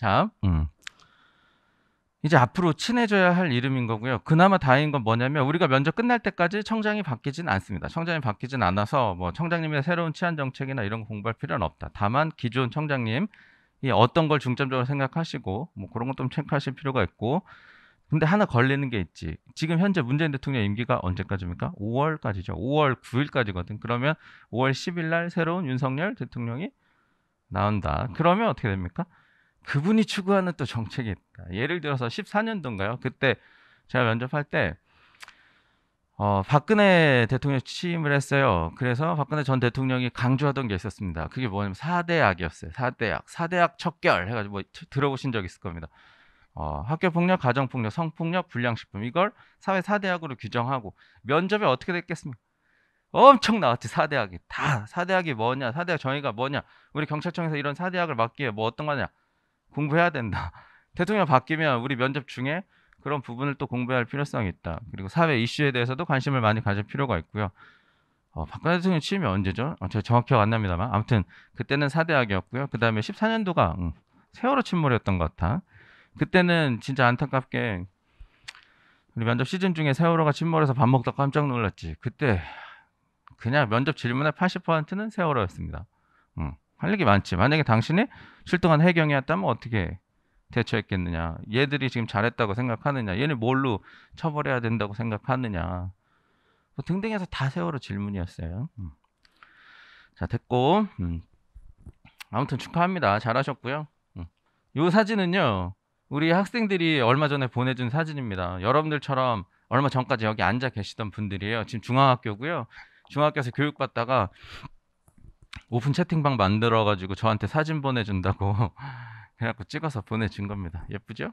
자, 이제 앞으로 친해져야 할 이름인 거고요. 그나마 다행인 건 뭐냐면 우리가 면접 끝날 때까지 청장이 바뀌진 않습니다. 청장이 바뀌진 않아서 뭐 청장님의 새로운 치안 정책이나 이런 거 공부할 필요는 없다. 다만 기존 청장님이 어떤 걸 중점적으로 생각하시고 뭐 그런 것 좀 체크하실 필요가 있고, 근데 하나 걸리는 게 있지. 지금 현재 문재인 대통령 임기가 언제까지입니까? 5월까지죠. 5월 9일까지거든. 그러면 5월 10일 날 새로운 윤석열 대통령이 나온다. 그러면 어떻게 됩니까? 그분이 추구하는 또 정책이 있다. 예를 들어서 14년도인가요? 그때 제가 면접할 때 박근혜 대통령이 취임을 했어요. 그래서 박근혜 전 대통령이 강조하던 게 있었습니다. 그게 뭐냐면 4대약이었어요. 4대약. 4대약 척결 해가지고 뭐 들어보신 적 있을 겁니다. 학교폭력, 가정폭력, 성폭력, 불량식품, 이걸 사회 4대약으로 규정하고 면접에 어떻게 됐겠습니까? 엄청 나왔지. 4대약이 다 4대약이 뭐냐, 4대약 정의가 뭐냐, 우리 경찰청에서 이런 4대약을 막기 위해 뭐 어떤 거냐, 공부해야 된다. 대통령 바뀌면 우리 면접 중에 그런 부분을 또 공부할 필요성이 있다. 그리고 사회 이슈에 대해서도 관심을 많이 가질 필요가 있고요. 박근혜 대통령 취임이 언제죠? 제가 정확히 기억 안 납니다만 아무튼 그때는 4대약이었고요. 그 다음에 14년도가 세월호 침몰이었던 것 같아. 그때는 진짜 안타깝게 우리 면접 시즌 중에 세월호가 침몰해서 밥 먹다 깜짝 놀랐지. 그때 그냥 면접 질문의 80%는 세월호였습니다. 할 얘기 많지. 만약에 당신이 출동한 해경이었다면 어떻게 대처했겠느냐. 얘들이 지금 잘했다고 생각하느냐. 얘는 뭘로 처벌해야 된다고 생각하느냐. 뭐 등등해서 다 세월호 질문이었어요. 자, 됐고. 아무튼 축하합니다. 잘하셨고요. 이 사진은요, 우리 학생들이 얼마 전에 보내준 사진입니다. 여러분들처럼 얼마 전까지 여기 앉아 계시던 분들이에요. 지금 중앙학교고요. 중학교에서 교육받다가 오픈 채팅방 만들어가지고 저한테 사진 보내준다고 그래갖고 찍어서 보내준 겁니다. 예쁘죠?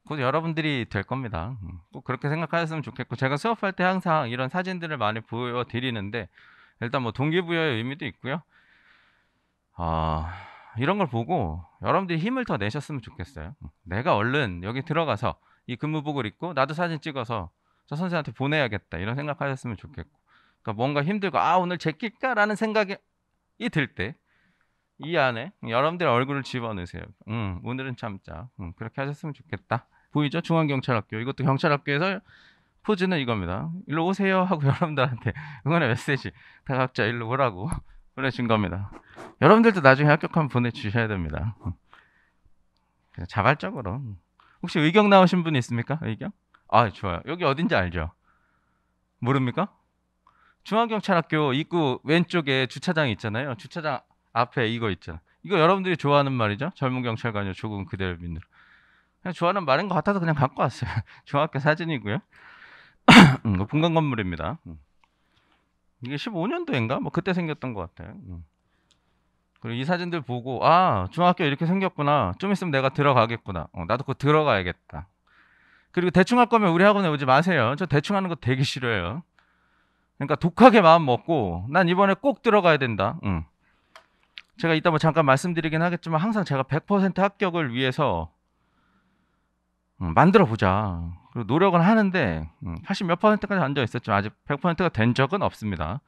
곧 여러분들이 될 겁니다. 꼭 그렇게 생각하셨으면 좋겠고, 제가 수업할 때 항상 이런 사진들을 많이 보여드리는데, 일단 뭐 동기부여의 의미도 있고요. 이런 걸 보고 여러분들이 힘을 더 내셨으면 좋겠어요. 내가 얼른 여기 들어가서 이 근무복을 입고 나도 사진 찍어서 저 선생한테 보내야겠다, 이런 생각하셨으면 좋겠고, 그러니까 뭔가 힘들고 오늘 제낄까라는 생각이 들 때 이 안에 여러분들의 얼굴을 집어넣으세요. 오늘은 참자. 그렇게 하셨으면 좋겠다. 보이죠? 중앙경찰학교. 이것도 경찰학교에서 포즈는 이겁니다. 일로 오세요 하고 여러분들한테 응원의 메시지 다 각자 일로 오라고 보내준 겁니다. 여러분들도 나중에 합격하면 보내주셔야 됩니다. 자발적으로. 혹시 의경 나오신 분 있습니까? 의경? 좋아요. 여기 어딘지 알죠? 모릅니까? 중앙경찰학교 입구 왼쪽에 주차장이 있잖아요. 주차장 앞에 이거 있잖아. 이거 여러분들이 좋아하는 말이죠. 젊은 경찰관이요, 조금 그대를 믿는. 그냥 좋아하는 말인 것 같아서 그냥 갖고 왔어요. 중학교 사진이고요. 본관 건물입니다. 이게 15년도인가? 뭐 그때 생겼던 것 같아요. 그리고 이 사진들 보고 중학교 이렇게 생겼구나. 좀 있으면 내가 들어가겠구나. 나도 곧 들어가야겠다. 그리고 대충 할 거면 우리 학원에 오지 마세요. 저 대충 하는 거 되게 싫어요. 그러니까 독하게 마음 먹고 난 이번에 꼭 들어가야 된다. 제가 이따 뭐 잠깐 말씀드리긴 하겠지만 항상 제가 100% 합격을 위해서 만들어 보자. 그리고 노력은 하는데 80 몇 %까지 앉아 있었지만 아직 100%가 된 적은 없습니다.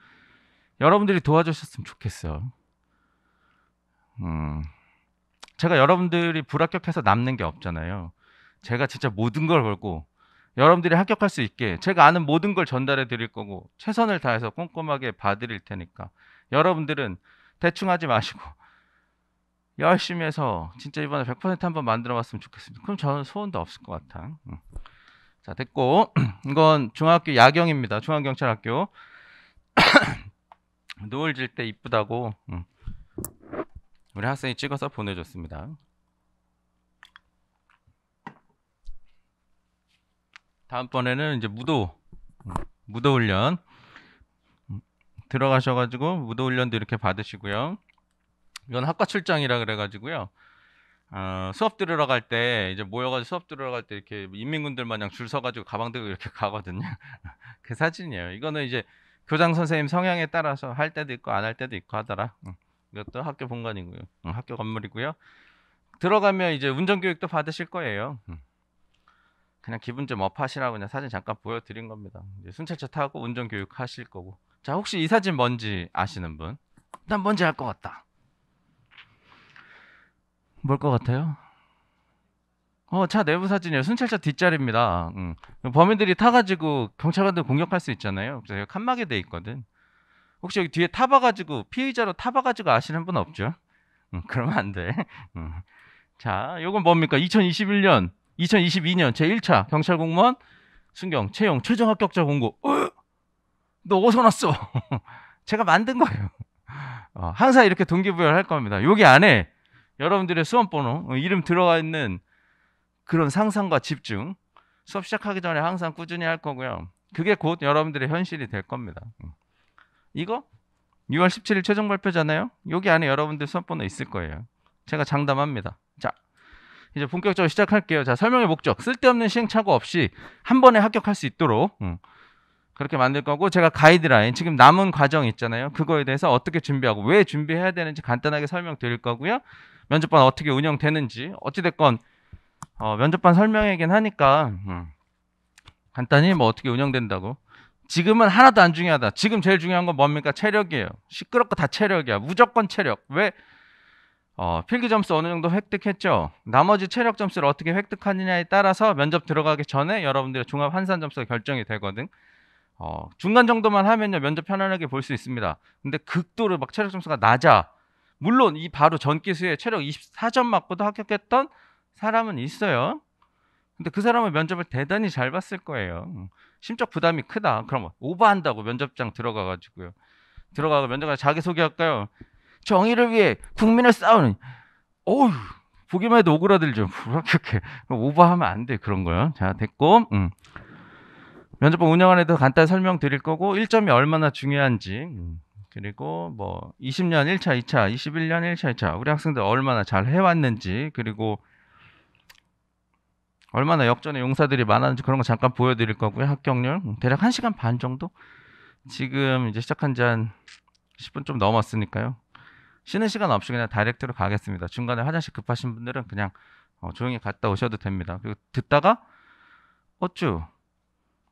여러분들이 도와주셨으면 좋겠어요. 제가 여러분들이 불합격해서 남는 게 없잖아요. 제가 진짜 모든 걸 걸고 여러분들이 합격할 수 있게 제가 아는 모든 걸 전달해 드릴 거고 최선을 다해서 꼼꼼하게 봐드릴 테니까 여러분들은 대충 하지 마시고 열심히 해서 진짜 이번에 100% 한번 만들어 봤으면 좋겠습니다. 그럼 저는 소원도 없을 것 같아. 자, 됐고. 이건 중학교 야경입니다. 중앙경찰학교. 노을 질 때 이쁘다고 우리 학생이 찍어서 보내줬습니다. 다음번에는 이제 무도 훈련 들어가셔가지고 무도 훈련도 이렇게 받으시고요. 이건 학과 출장이라 그래가지고요. 수업 들으러 갈 때 이제 모여가지고 수업 들으러 갈 때 이렇게 인민군들 마냥 줄 서가지고 가방 들고 이렇게 가거든요. 그 사진이에요. 이거는 이제 교장 선생님 성향에 따라서 할 때도 있고 안 할 때도 있고 하더라. 이것도 학교 본관이고요. 학교 건물이고요. 들어가면 이제 운전교육도 받으실 거예요. 그냥 기분 좀 업하시라고 그냥 사진 잠깐 보여드린 겁니다. 이제 순찰차 타고 운전교육 하실 거고. 자, 혹시 이 사진 뭔지 아시는 분? 난 뭔지 알 것 같다. 뭘 것 같아요? 차 내부 사진이에요. 순찰차 뒷자리입니다. 범인들이 타가지고 경찰관들 공격할 수 있잖아요. 그래서 여기 칸막이 돼 있거든. 혹시 여기 뒤에 타봐가지고 피의자로 타봐가지고 아시는 분 없죠? 그러면 안 돼. 자, 요건 뭡니까? 2021년, 2022년 제1차 경찰 공무원 순경 채용 최종 합격자 공고. 너 어디서 났어? 제가 만든 거예요. 항상 이렇게 동기부여를 할 겁니다. 여기 안에 여러분들의 수험번호, 이름 들어가 있는 그런 상상과 집중, 수업 시작하기 전에 항상 꾸준히 할 거고요. 그게 곧 여러분들의 현실이 될 겁니다. 이거 6월 17일 최종 발표잖아요. 여기 안에 여러분들 수험번호 있을 거예요. 제가 장담합니다. 자, 이제 본격적으로 시작할게요. 자, 설명의 목적. 쓸데없는 시행착오 없이 한 번에 합격할 수 있도록 그렇게 만들 거고, 제가 가이드라인, 지금 남은 과정 있잖아요. 그거에 대해서 어떻게 준비하고 왜 준비해야 되는지 간단하게 설명드릴 거고요. 면접반 어떻게 운영되는지, 어찌됐건 면접반 설명이긴 하니까 간단히 뭐 어떻게 운영된다고. 지금은 하나도 안 중요하다. 지금 제일 중요한 건 뭡니까? 체력이에요. 시끄럽고 다 체력이야. 무조건 체력. 왜? 필기 점수 어느 정도 획득했죠. 나머지 체력 점수를 어떻게 획득하느냐에 따라서 면접 들어가기 전에 여러분들의 종합 환산 점수가 결정이 되거든. 중간 정도만 하면요 면접 편안하게 볼 수 있습니다. 근데 극도로 막 체력 점수가 낮아. 물론 이 바로 전기수에 체력 24점 맞고도 합격했던 사람은 있어요. 근데 그 사람은 면접을 대단히 잘 봤을 거예요. 심적 부담이 크다. 그럼 오버한다고 면접장 들어가가지고요. 들어가고 면접관 자기소개할까요? 정의를 위해 국민을 싸우는. 어우, 보기만 해도 오그라들죠. 그렇게 오버하면 안 돼. 그런 거요. 자, 됐고. 면접관 운영안에 도 간단히 설명드릴 거고, 1점이 얼마나 중요한지, 그리고 뭐 20년 1차, 2차, 21년 1차, 2차 우리 학생들 얼마나 잘 해왔는지, 그리고 얼마나 역전의 용사들이 많았는지 그런 거 잠깐 보여드릴 거고요. 합격률 대략 1시간 반 정도? 지금 이제 시작한 지 한 10분 좀 넘었으니까요. 쉬는 시간 없이 그냥 다이렉트로 가겠습니다. 중간에 화장실 급하신 분들은 그냥 조용히 갔다 오셔도 됩니다. 그리고 듣다가 어쭈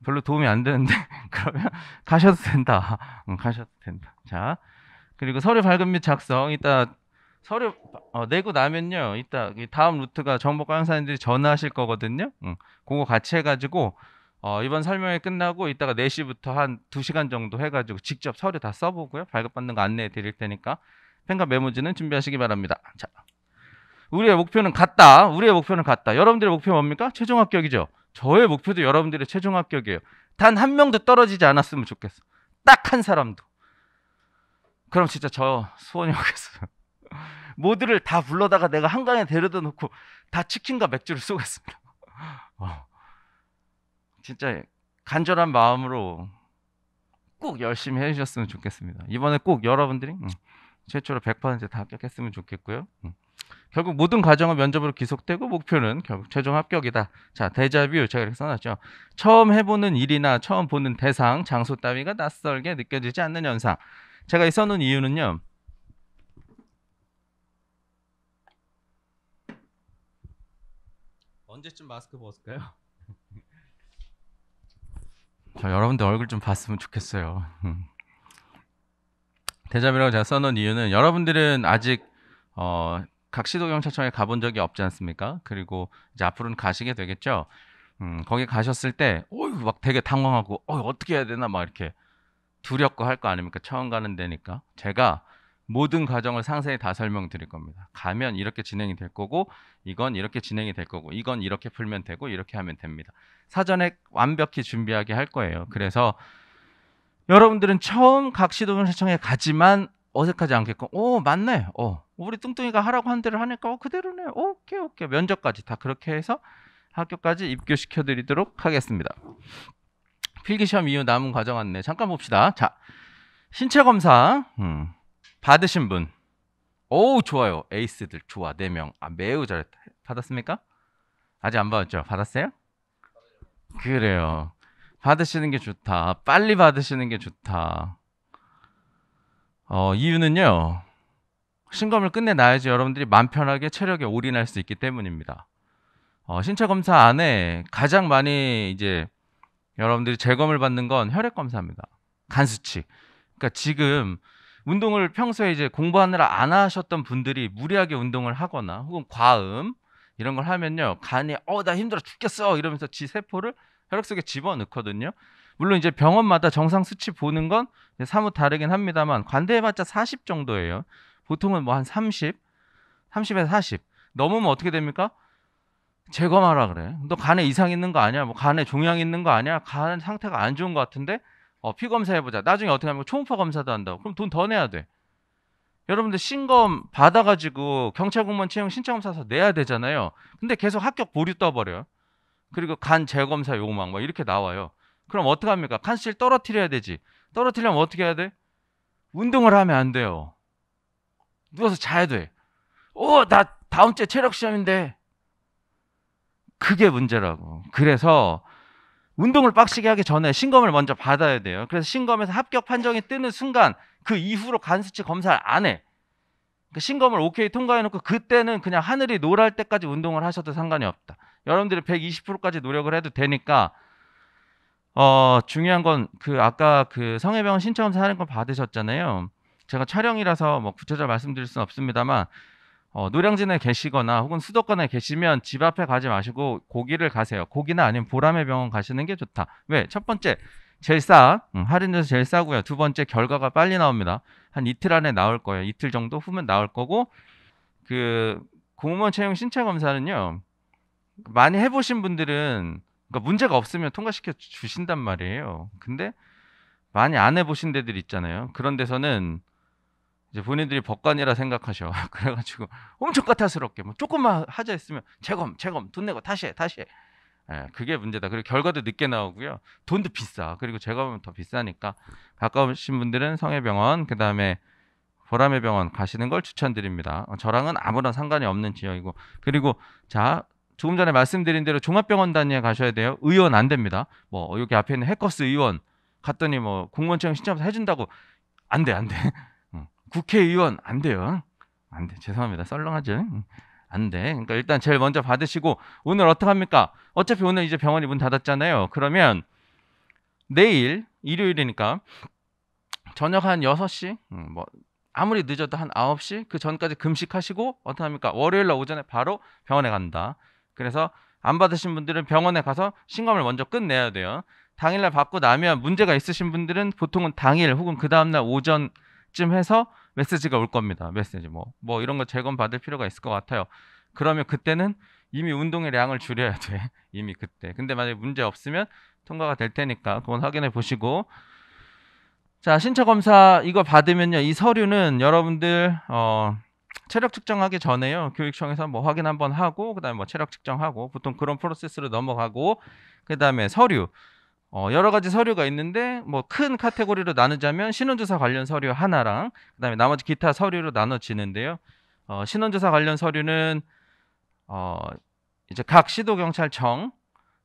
별로 도움이 안 되는데 그러면 가셔도 된다. 가셔도 된다. 자, 그리고 서류 발급 및 작성. 이따 서류 내고 나면요, 이따 다음 루트가 정보과 강사님들이 전화하실 거거든요. 그거 같이 해가지고 이번 설명이 끝나고 이따가 4시부터 한 2시간 정도 해가지고 직접 서류 다 써보고요. 발급받는 거 안내해 드릴 테니까 펜과 메모지는 준비하시기 바랍니다. 자, 우리의 목표는 같다. 우리의 목표는 같다. 여러분들의 목표 뭡니까? 최종 합격이죠. 저의 목표도 여러분들의 최종 합격이에요. 단 한 명도 떨어지지 않았으면 좋겠어. 딱 한 사람도. 그럼 진짜 저 소원이 오겠어요. 모두를 다 불러다가 내가 한강에 데려다 놓고 다 치킨과 맥주를 쏘겠습니다. 진짜 간절한 마음으로 꼭 열심히 해주셨으면 좋겠습니다. 이번에 꼭 여러분들이 최초로 100% 다 합격했으면 좋겠고요. 결국 모든 과정은 면접으로 기속되고 목표는 결국 최종 합격이다. 자, 데자뷰 제가 이렇게 써놨죠. 처음 해보는 일이나 처음 보는 대상, 장소 따위가 낯설게 느껴지지 않는 현상. 제가 이 써놓은 이유는요. 언제쯤 마스크 벗을까요? 저 여러분들 얼굴 좀 봤으면 좋겠어요. 대자뷰라고 제가 써놓은 이유는 여러분들은 아직 각 시도경찰청에 가본 적이 없지 않습니까? 그리고 이제 앞으로는 가시게 되겠죠. 거기 가셨을 때, 막 되게 당황하고, 어떻게 해야 되나 막 이렇게 두렵고 할 거 아닙니까? 처음 가는 데니까. 제가 모든 과정을 상세히 다 설명드릴 겁니다. 가면 이렇게 진행이 될 거고, 이건 이렇게 진행이 될 거고, 이건 이렇게 풀면 되고, 이렇게 하면 됩니다. 사전에 완벽히 준비하게 할 거예요. 그래서 여러분들은 처음 각 시도경찰청에 가지만 어색하지 않게끔, 맞네. 우리 뚱뚱이가 하라고 한 대로 하니까 그대로네. 오케이. 면접까지 다 그렇게 해서 학교까지 입교시켜 드리도록 하겠습니다. 필기시험 이후 남은 과정 안내 잠깐 봅시다. 자, 신체검사 받으신 분. 좋아요. 에이스들 좋아. 4명. 매우 잘했다. 받았습니까? 아직 안 받았죠? 받았어요? 그래요. 받으시는 게 좋다. 빨리 받으시는 게 좋다. 이유는요. 신검을 끝내놔야지 여러분들이 마음 편하게 체력에 올인할 수 있기 때문입니다. 신체 검사 안에 가장 많이 이제 여러분들이 재검을 받는 건 혈액 검사입니다. 간 수치. 그러니까 지금 운동을 평소에 이제 공부하느라 안 하셨던 분들이 무리하게 운동을 하거나 혹은 과음 이런 걸 하면요. 간이 나 힘들어 죽겠어 이러면서 지 세포를 혈액 속에 집어넣거든요. 물론 이제 병원마다 정상 수치 보는 건 사뭇 다르긴 합니다만 관대해봤자 40 정도예요. 보통은 뭐 한 30, 30에서 40. 넘으면 어떻게 됩니까? 재검하라 그래. 너 간에 이상 있는 거 아니야? 뭐 간에 종양 있는 거 아니야? 간 상태가 안 좋은 것 같은데? 피 검사 해보자. 나중에 어떻게 하면 초음파 검사도 한다고. 그럼 돈 더 내야 돼. 여러분들 신검 받아가지고 경찰 공무원 채용 신청 사서 내야 되잖아요. 근데 계속 합격 보류 떠버려요. 그리고 간 재검사 요망 뭐 이렇게 나와요. 그럼 어떻게 합니까? 칸실 떨어뜨려야 되지. 떨어뜨리려면 어떻게 해야 돼? 운동을 하면 안 돼요. 누워서 자야 돼. 나 다음 주에 체력 시험인데. 그게 문제라고. 그래서 운동을 빡시게 하기 전에 신검을 먼저 받아야 돼요. 그래서 신검에서 합격 판정이 뜨는 순간 그 이후로 간 수치 검사를 안 해. 그 신검을 오케이 통과해놓고 그때는 그냥 하늘이 노랄 때까지 운동을 하셔도 상관이 없다. 여러분들이 120%까지 노력을 해도 되니까 중요한 건 아까 성해병원 신청검사 하는 거 받으셨잖아요. 제가 촬영이라서 뭐 구체적으로 말씀드릴 수는 없습니다만 노량진에 계시거나 혹은 수도권에 계시면 집 앞에 가지 마시고 고기를 가세요. 고기나 아니면 보람의 병원 가시는 게 좋다. 왜? 첫 번째 제일 할인돼서 제일 싸고요. 두 번째 결과가 빨리 나옵니다. 한 이틀 안에 나올 거예요. 이틀 정도 후면 나올 거고 공무원 채용 신체 검사는요. 많이 해보신 분들은 그러니까 문제가 없으면 통과시켜 주신단 말이에요. 근데 많이 안 해보신 데들 있잖아요. 그런 데서는 이제 본인들이 법관이라 생각하셔. 그래가지고 엄청 까탈스럽게 뭐 조금만 하자 했으면 재검 돈 내고 다시 해. 예, 그게 문제다. 그리고 결과도 늦게 나오고요. 돈도 비싸. 그리고 재검은 더 비싸니까 가까우신 분들은 성해병원 그다음에 보람의 병원 가시는 걸 추천드립니다. 저랑은 아무런 상관이 없는 지역이고 그리고 자 조금 전에 말씀드린 대로 종합병원 단위에 가셔야 돼요. 의원 안 됩니다. 뭐 여기 앞에 있는 해커스 의원 갔더니 뭐 공무원 채용 신청서 해준다고 안 돼. 국회의원 안 돼요. 안 돼. 죄송합니다. 썰렁하죠. 안 돼. 그러니까 일단 제일 먼저 받으시고 오늘 어떡합니까? 어차피 오늘 이제 병원이 문 닫았잖아요. 그러면 내일 일요일이니까 저녁 한 6시 뭐 아무리 늦어도 한 9시 그 전까지 금식하시고 어떡합니까? 월요일 날 오전에 바로 병원에 간다. 그래서 안 받으신 분들은 병원에 가서 신검을 먼저 끝내야 돼요. 당일날 받고 나면 문제가 있으신 분들은 보통은 당일 혹은 그 다음날 오전쯤 해서 메시지가 올 겁니다. 메시지 뭐 이런 거 재검 받을 필요가 있을 것 같아요. 그러면 그때는 이미 운동의 량을 줄여야 돼. 이미 그때. 근데 만약에 문제 없으면 통과가 될 테니까 그건 확인해 보시고 자 신체 검사 이거 받으면요. 이 서류는 여러분들 체력 측정하기 전에요. 교육청에서 뭐 확인 한번 하고 그다음에 뭐 체력 측정하고 보통 그런 프로세스로 넘어가고 그다음에 서류 여러 가지 서류가 있는데 뭐 큰 카테고리로 나누자면 신원조사 관련 서류 하나랑 그다음에 나머지 기타 서류로 나눠지는데요. 신원조사 관련 서류는 이제 각 시도경찰청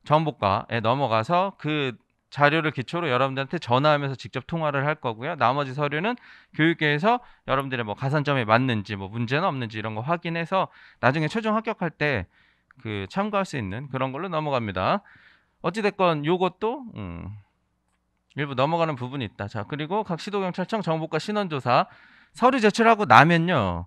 정보과에 넘어가서 그 자료를 기초로 여러분들한테 전화하면서 직접 통화를 할 거고요. 나머지 서류는 교육계에서 여러분들의 뭐 가산점이 맞는지 뭐 문제는 없는지 이런 거 확인해서 나중에 최종 합격할 때 참고할 수 있는 그런 걸로 넘어갑니다. 어찌됐건 요것도 일부 넘어가는 부분이 있다. 자 그리고 각 시도경찰청 정보과 신원조사 서류 제출하고 나면요.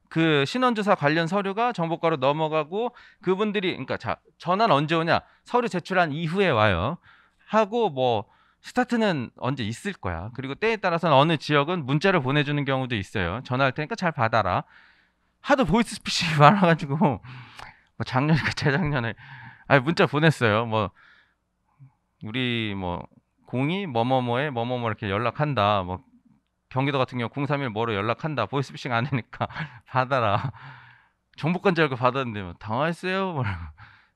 그 신원조사 관련 서류가 정보과로 넘어가고 그분들이 그러니까 자 전화는 언제 오냐? 서류 제출한 이후에 와요. 하고 뭐 스타트는 언제 있을 거야. 그리고 때에 따라서는 어느 지역은 문자를 보내주는 경우도 있어요. 전화할 테니까 잘 받아라. 하도 보이스피싱이 많아가지고 뭐 작년인가 재작년에 문자 보냈어요. 뭐 우리 뭐 공이 뭐뭐뭐에 뭐뭐뭐 이렇게 연락한다. 뭐 경기도 같은 경우 031 뭐로 연락한다. 보이스피싱 안 하니까 받아라. 정보권 줄 알고 받았는데 뭐 당황했어요.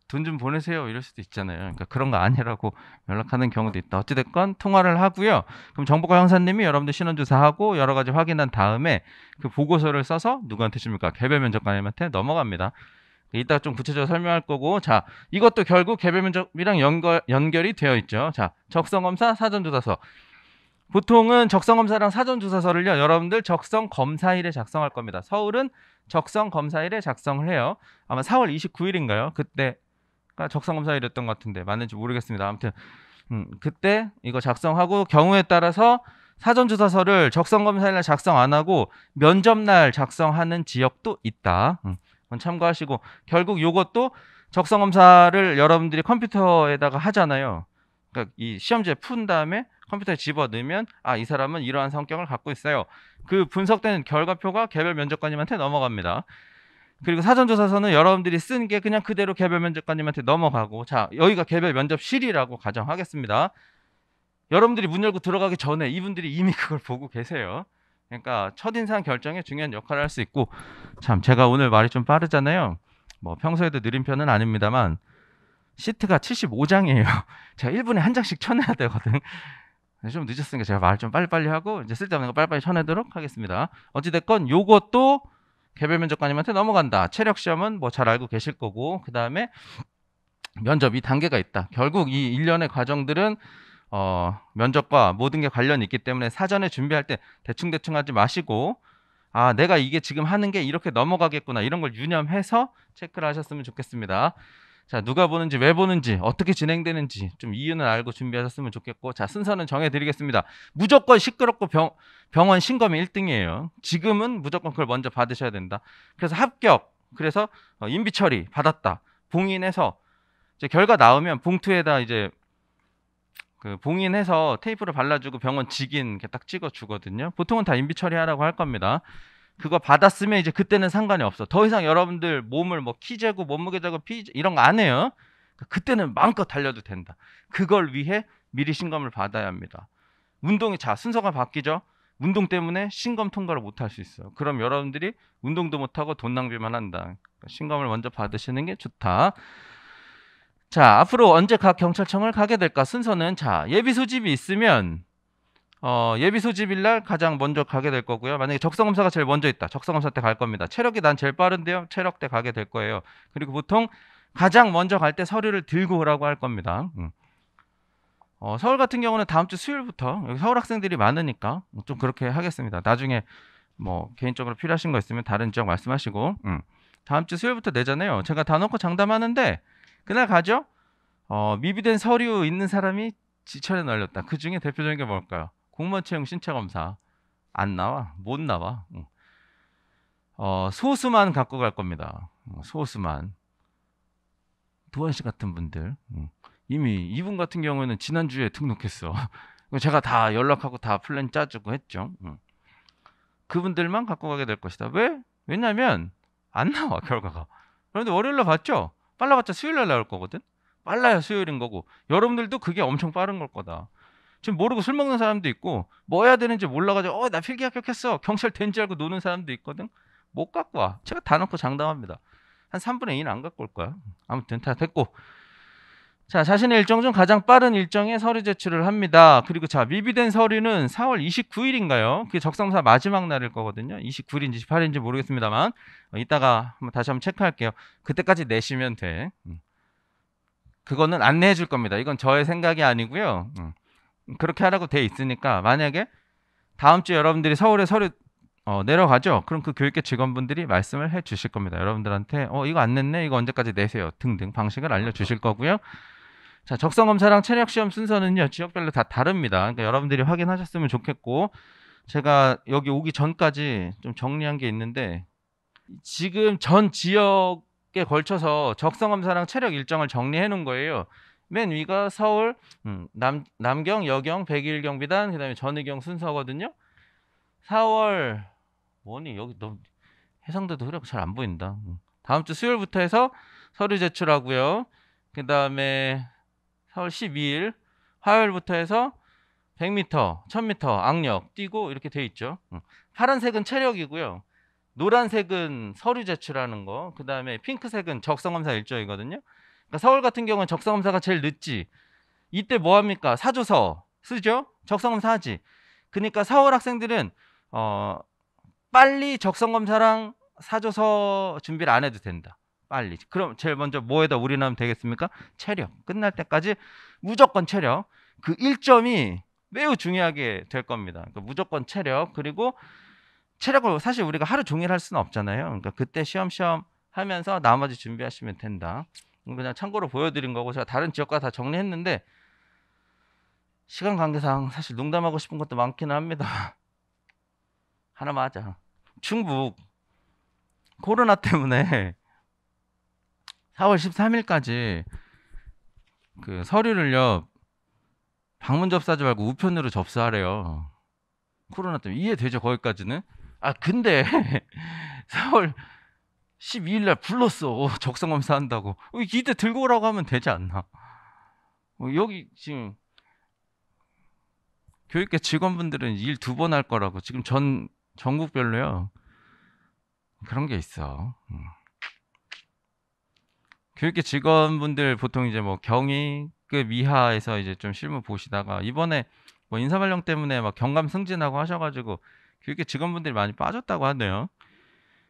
돈 좀 보내세요. 이럴 수도 있잖아요. 그러니까 그런 거 아니라고 연락하는 경우도 있다. 어찌됐건 통화를 하고요. 그럼 정보과 형사님이 여러분들 신원조사하고 여러 가지 확인한 다음에 그 보고서를 써서 누구한테 줍니까? 개별 면접관님한테 넘어갑니다. 이따 좀 구체적으로 설명할 거고 자 이것도 결국 개별 면접이랑 연결이 되어 있죠. 자 적성검사 사전조사서 보통은 적성검사랑 사전조사서를요 여러분들 적성검사일에 작성할 겁니다. 서울은 적성검사일에 작성을 해요. 아마 4월 29일인가요? 그때가 적성검사일이었던 것 같은데 맞는지 모르겠습니다. 아무튼 그때 이거 작성하고 경우에 따라서 사전조사서를 적성검사일날 작성 안 하고 면접날 작성하는 지역도 있다. 그건 참고하시고, 결국 요것도 적성검사를 여러분들이 컴퓨터에다가 하잖아요. 그러니까 이 시험지에 푼 다음에 컴퓨터에 집어넣으면 이 사람은 이러한 성격을 갖고 있어요. 그 분석된 결과표가 개별 면접관님한테 넘어갑니다. 그리고 사전조사서는 여러분들이 쓴 게 그냥 그대로 개별 면접관님한테 넘어가고, 자, 여기가 개별 면접실이라고 가정하겠습니다. 여러분들이 문 열고 들어가기 전에 이분들이 이미 그걸 보고 계세요. 그러니까 첫인상 결정에 중요한 역할을 할 수 있고, 참 제가 오늘 말이 좀 빠르잖아요. 뭐 평소에도 느린 편은 아닙니다만 시트가 75장이에요. 제가 1분에 한 장씩 쳐내야 되거든. 좀 늦었으니까 제가 말 좀 빨리빨리 하고 이제 쓸데없는 거 빨리빨리 쳐내도록 하겠습니다. 어찌됐건 요것도 개별 면접관님한테 넘어간다. 체력 시험은 뭐 잘 알고 계실 거고, 그 다음에 면접 이 단계가 있다. 결국 이 일련의 과정들은 면접과 모든 게 관련이 있기 때문에 사전에 준비할 때 대충대충 하지 마시고, 내가 이게 지금 하는 게 이렇게 넘어가겠구나, 이런 걸 유념해서 체크를 하셨으면 좋겠습니다. 자, 누가 보는지, 왜 보는지, 어떻게 진행되는지 좀 이유는 알고 준비하셨으면 좋겠고, 자, 순서는 정해드리겠습니다. 무조건 시끄럽고 병원 신검이 1등이에요. 지금은 무조건 그걸 먼저 받으셔야 된다. 그래서 합격, 그래서 인비 처리 받았다, 봉인해서 이제 결과 나오면 봉투에다 이제 그 봉인해서 테이프를 발라주고 병원 직인 이렇게 딱 찍어주거든요. 보통은 다 인비 처리하라고 할 겁니다. 그거 받았으면 이제 그때는 상관이 없어. 더 이상 여러분들 몸을 뭐 키 재고 몸무게 재고 피 이런 거 안 해요. 그때는 마음껏 달려도 된다. 그걸 위해 미리 신검을 받아야 합니다. 운동이, 자, 순서가 바뀌죠. 운동 때문에 신검 통과를 못 할 수 있어요. 그럼 여러분들이 운동도 못하고 돈 낭비만 한다. 그러니까 신검을 먼저 받으시는 게 좋다. 자, 앞으로 언제 각 경찰청을 가게 될까? 순서는, 자, 예비 소집이 있으면 예비 소집일 날 가장 먼저 가게 될 거고요. 만약에 적성검사가 제일 먼저 있다, 적성검사 때 갈 겁니다. 체력이 난 제일 빠른데요, 체력 때 가게 될 거예요. 그리고 보통 가장 먼저 갈 때 서류를 들고 오라고 할 겁니다. 서울 같은 경우는 다음 주 수요일부터, 여기 서울 학생들이 많으니까 좀 그렇게 하겠습니다. 나중에 뭐 개인적으로 필요하신 거 있으면 다른 지역 말씀하시고, 다음 주 수요일부터 내잖아요. 제가 다 놓고 장담하는데 그날 가죠. 미비된 서류 있는 사람이 지천에 널렸다. 그 중에 대표적인 게 뭘까요? 공무원 채용 신체 검사. 안 나와, 못 나와. 소수만 갖고 갈 겁니다. 소수만. 도원 씨 같은 분들. 이미 이분 같은 경우에는 지난주에 등록했어. 제가 다 연락하고 다 플랜 짜주고 했죠. 그분들만 갖고 가게 될 것이다. 왜? 왜냐면 안 나와, 결과가. 그런데 월요일날 봤죠? 빨라봤자 수요일날 나올 거거든. 빨라야 수요일인 거고, 여러분들도 그게 엄청 빠른 걸 거다. 지금 모르고 술 먹는 사람도 있고, 뭐 해야 되는지 몰라가지고 나 필기 합격했어, 경찰 된 줄 알고 노는 사람도 있거든. 못 갖고 와. 제가 다 놓고 장담합니다. 한 3분의 2는 안 갖고 올 거야. 아무튼 다 됐고, 자, 자신의 일정 중 가장 빠른 일정에 서류 제출을 합니다. 그리고 자, 미비된 서류는 4월 29일인가요? 그게 적성검사 마지막 날일 거거든요. 29일인지 28일인지 모르겠습니다만 이따가 다시 한번 체크할게요. 그때까지 내시면 돼. 그거는 안내해 줄 겁니다. 이건 저의 생각이 아니고요. 그렇게 하라고 돼 있으니까, 만약에 다음 주에 여러분들이 서울에 서류 내려가죠. 그럼 그 교육계 직원분들이 말씀을 해 주실 겁니다. 여러분들한테 이거 안 냈네, 이거 언제까지 내세요 등등 방식을 알려주실 거고요. 자, 적성검사랑 체력시험 순서는요, 지역별로 다 다릅니다. 그러니까 여러분들이 확인하셨으면 좋겠고, 제가 여기 오기 전까지 좀 정리한 게 있는데, 지금 전 지역에 걸쳐서 적성검사랑 체력 일정을 정리해 놓은 거예요. 맨 위가 서울, 남경, 여경, 백일경비단, 그 다음에 전의경 순서거든요. 4월, 뭐니, 여기 너무 해상도도 흐려고 잘 안 보인다. 다음 주 수요일부터 해서 서류 제출하고요. 그 다음에 4월 12일 화요일부터 해서 100m, 1000m 악력 뛰고 이렇게 돼 있죠. 파란색은 체력이고요. 노란색은 서류 제출하는 거. 그 다음에 핑크색은 적성검사 일정이거든요. 그러니까 서울 같은 경우는 적성검사가 제일 늦지. 이때 뭐 합니까? 사조서 쓰죠? 적성검사 하지. 그러니까 서울 학생들은 빨리 적성검사랑 사조서 준비를 안 해도 된다. 빨리. 그럼 제일 먼저 뭐에다 올인하면 되겠습니까? 체력. 끝날 때까지 무조건 체력. 그 1점이 매우 중요하게 될 겁니다. 그러니까 무조건 체력. 그리고 체력을 사실 우리가 하루 종일 할 수는 없잖아요. 그러니까 그때 시험 하면서 나머지 준비하시면 된다. 그냥 참고로 보여드린 거고, 제가 다른 지역과 다 정리했는데, 시간 관계상 사실 농담하고 싶은 것도 많기는 합니다. 하나 맞아. 충북 코로나 때문에 4월 13일까지 그 서류를요 방문 접수하지 말고 우편으로 접수하래요. 코로나 때문에 이해되죠 거기까지는? 아 근데 4월 12일 날 불렀어. 적성 검사한다고. 이때 들고 오라고 하면 되지 않나? 여기 지금 교육계 직원분들은 일 2번 할 거라고 지금 전국별로요. 그런 게 있어. 교육계 직원분들 보통 이제 뭐 경위급 이하에서 이제 좀 실무 보시다가 이번에 뭐 인사발령 때문에 막 경감 승진하고 하셔가지고 교육계 직원분들이 많이 빠졌다고 하네요.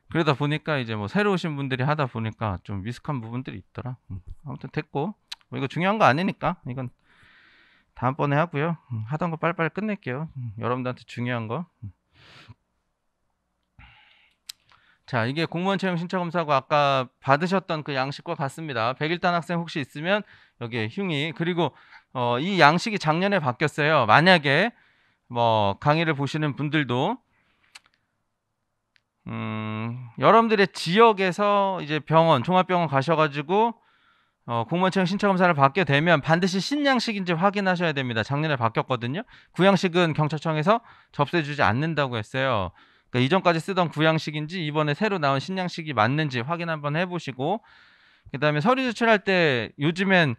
그러다 보니까 이제 뭐 새로 오신 분들이 하다 보니까 좀 미숙한 부분들이 있더라. 아무튼 됐고 뭐 이거 중요한 거 아니니까 이건 다음번에 하고요. 하던 거 빨리빨리 끝낼게요. 여러분들한테 중요한 거. 자, 이게 공무원 채용 신청 검사고 아까 받으셨던 그 양식과 같습니다. 101단 학생 혹시 있으면 여기에 흉의 그리고 이 양식이 작년에 바뀌었어요. 만약에 뭐 강의를 보시는 분들도 여러분들의 지역에서 이제 병원, 종합병원 가셔가지고 공무원 채용 신청 검사를 받게 되면 반드시 신양식인지 확인하셔야 됩니다. 작년에 바뀌었거든요. 구양식은 경찰청에서 접수해주지 않는다고 했어요. 그러니까 이전까지 쓰던 구양식인지 이번에 새로 나온 신양식이 맞는지 확인 한번 해보시고 그 다음에 서류 제출할 때 요즘엔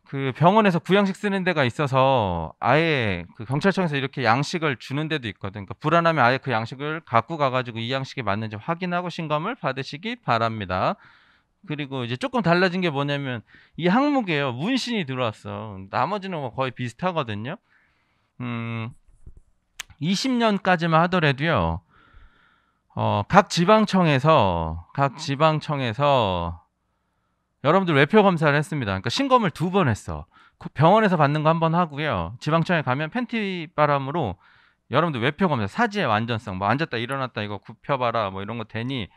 그 병원에서 구양식 쓰는 데가 있어서 아예 그 경찰청에서 이렇게 양식을 주는 데도 있거든. 그러니까 불안하면 아예 그 양식을 갖고 가가지고 이 양식이 맞는지 확인하고 신검을 받으시기 바랍니다. 그리고 이제 조금 달라진 게 뭐냐면 이 항목이에요. 문신이 들어왔어. 나머지는 뭐 거의 비슷하거든요. 20년까지만 하더라도요. 각 지방청에서 여러분들 외표 검사를 했습니다. 그러니까 신검을 2번 했어. 병원에서 받는 거 한 번 하고요. 지방청에 가면 팬티 바람으로 여러분들 외표 검사, 사지의 완전성, 뭐 앉았다 일어났다 이거 굽혀봐라, 뭐 이런 거 되니,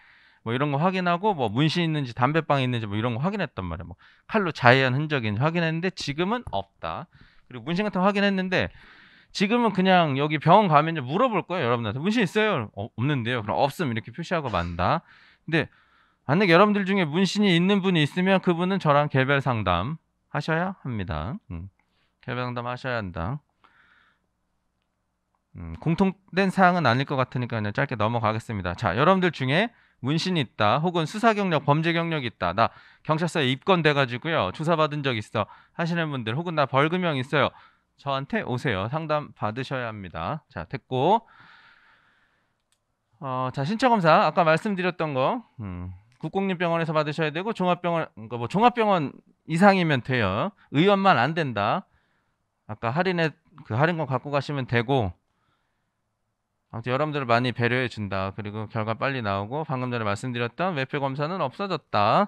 뭐 이런 거 확인하고, 뭐 문신 있는지 담배빵 있는지 뭐 이런 거 확인했단 말이야. 뭐 칼로 자해한 흔적이 있는지 확인했는데 지금은 없다. 그리고 문신 같은 거 확인했는데 지금은 그냥 여기 병원 가면 이제 물어볼 거예요. 여러분들한테 문신 있어요? 없는데요. 그럼 없음 이렇게 표시하고 만다. 근데 만약 여러분들 중에 문신이 있는 분이 있으면 그분은 저랑 개별 상담 하셔야 합니다. 개별 상담 하셔야 한다. 공통된 사항은 아닐 것 같으니까 그냥 짧게 넘어가겠습니다. 자, 여러분들 중에 문신이 있다 혹은 수사 경력, 범죄 경력이 있다. 나 경찰서에 입건돼 가지고요. 조사받은 적 있어 하시는 분들 혹은 나 벌금형 있어요. 저한테 오세요. 상담 받으셔야 합니다. 자, 됐고. 자, 신체검사 아까 말씀드렸던 거 국공립병원에서 받으셔야 되고 종합병원 그러니까 뭐 종합병원 이상이면 돼요. 의원만 안 된다. 아까 할인권 갖고 가시면 되고 아무튼 여러분들을 많이 배려해 준다. 그리고 결과 빨리 나오고 방금 전에 말씀드렸던 외표 검사는 없어졌다.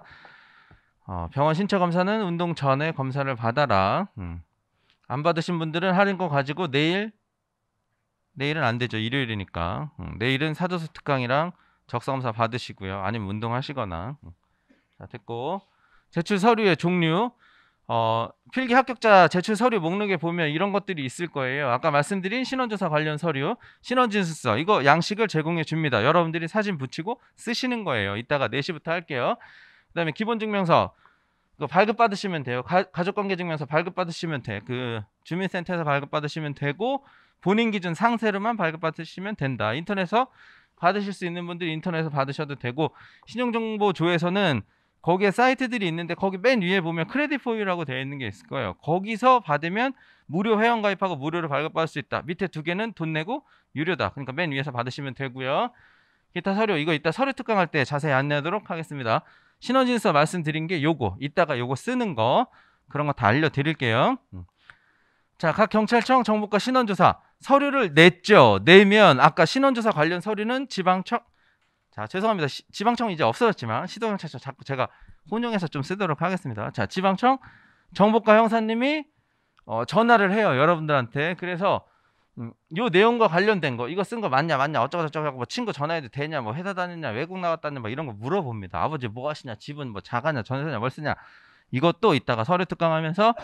병원 신체 검사는 운동 전에 검사를 받아라. 안 받으신 분들은 할인권 가지고 내일은 안 되죠. 일요일이니까. 내일은 사도수 특강이랑 적성검사 받으시고요. 아니면 운동하시거나. 자, 됐고. 제출 서류의 종류. 필기 합격자 제출 서류 목록에 보면 이런 것들이 있을 거예요. 아까 말씀드린 신원조사 관련 서류, 신원진술서 이거 양식을 제공해 줍니다. 여러분들이 사진 붙이고 쓰시는 거예요. 이따가 4시부터 할게요. 그 다음에 기본증명서 이거 발급받으시면 돼요. 가족관계증명서 발급받으시면 돼. 그 주민센터에서 발급받으시면 되고 본인 기준 상세로만 발급받으시면 된다. 인터넷에서 받으실 수 있는 분들이 인터넷에서 받으셔도 되고 신용정보조에서는 거기에 사이트들이 있는데 거기 맨 위에 보면 크레딧 포유라고 되어 있는 게 있을 거예요. 거기서 받으면 무료 회원 가입하고 무료로 발급받을 수 있다. 밑에 2개는 돈 내고 유료다. 그러니까 맨 위에서 받으시면 되고요. 기타 서류 이거 이따 서류 특강할 때 자세히 안내하도록 하겠습니다. 신원진서 말씀드린 게 요거 이따가 요거 쓰는 거 그런 거 다 알려드릴게요. 자, 각 경찰청 정보과 신원조사 서류를 냈죠. 내면 아까 신원조사 관련 서류는 지방청 자, 죄송합니다. 지방청 이제 없어졌지만 시도경찰청 자꾸 제가 혼용해서 좀 쓰도록 하겠습니다. 자, 지방청 정보과 형사님이 전화를 해요. 여러분들한테. 그래서 요 내용과 관련된 거 이거 쓴 거 맞냐 어쩌고 저쩌고 하고 뭐 친구 전화해도 되냐 뭐 회사 다녔냐 외국 나갔다냐 뭐 이런 거 물어봅니다. 아버지 뭐 하시냐 집은 뭐 자가냐 전세냐 뭘 쓰냐 이것도 이따가 서류 특강하면서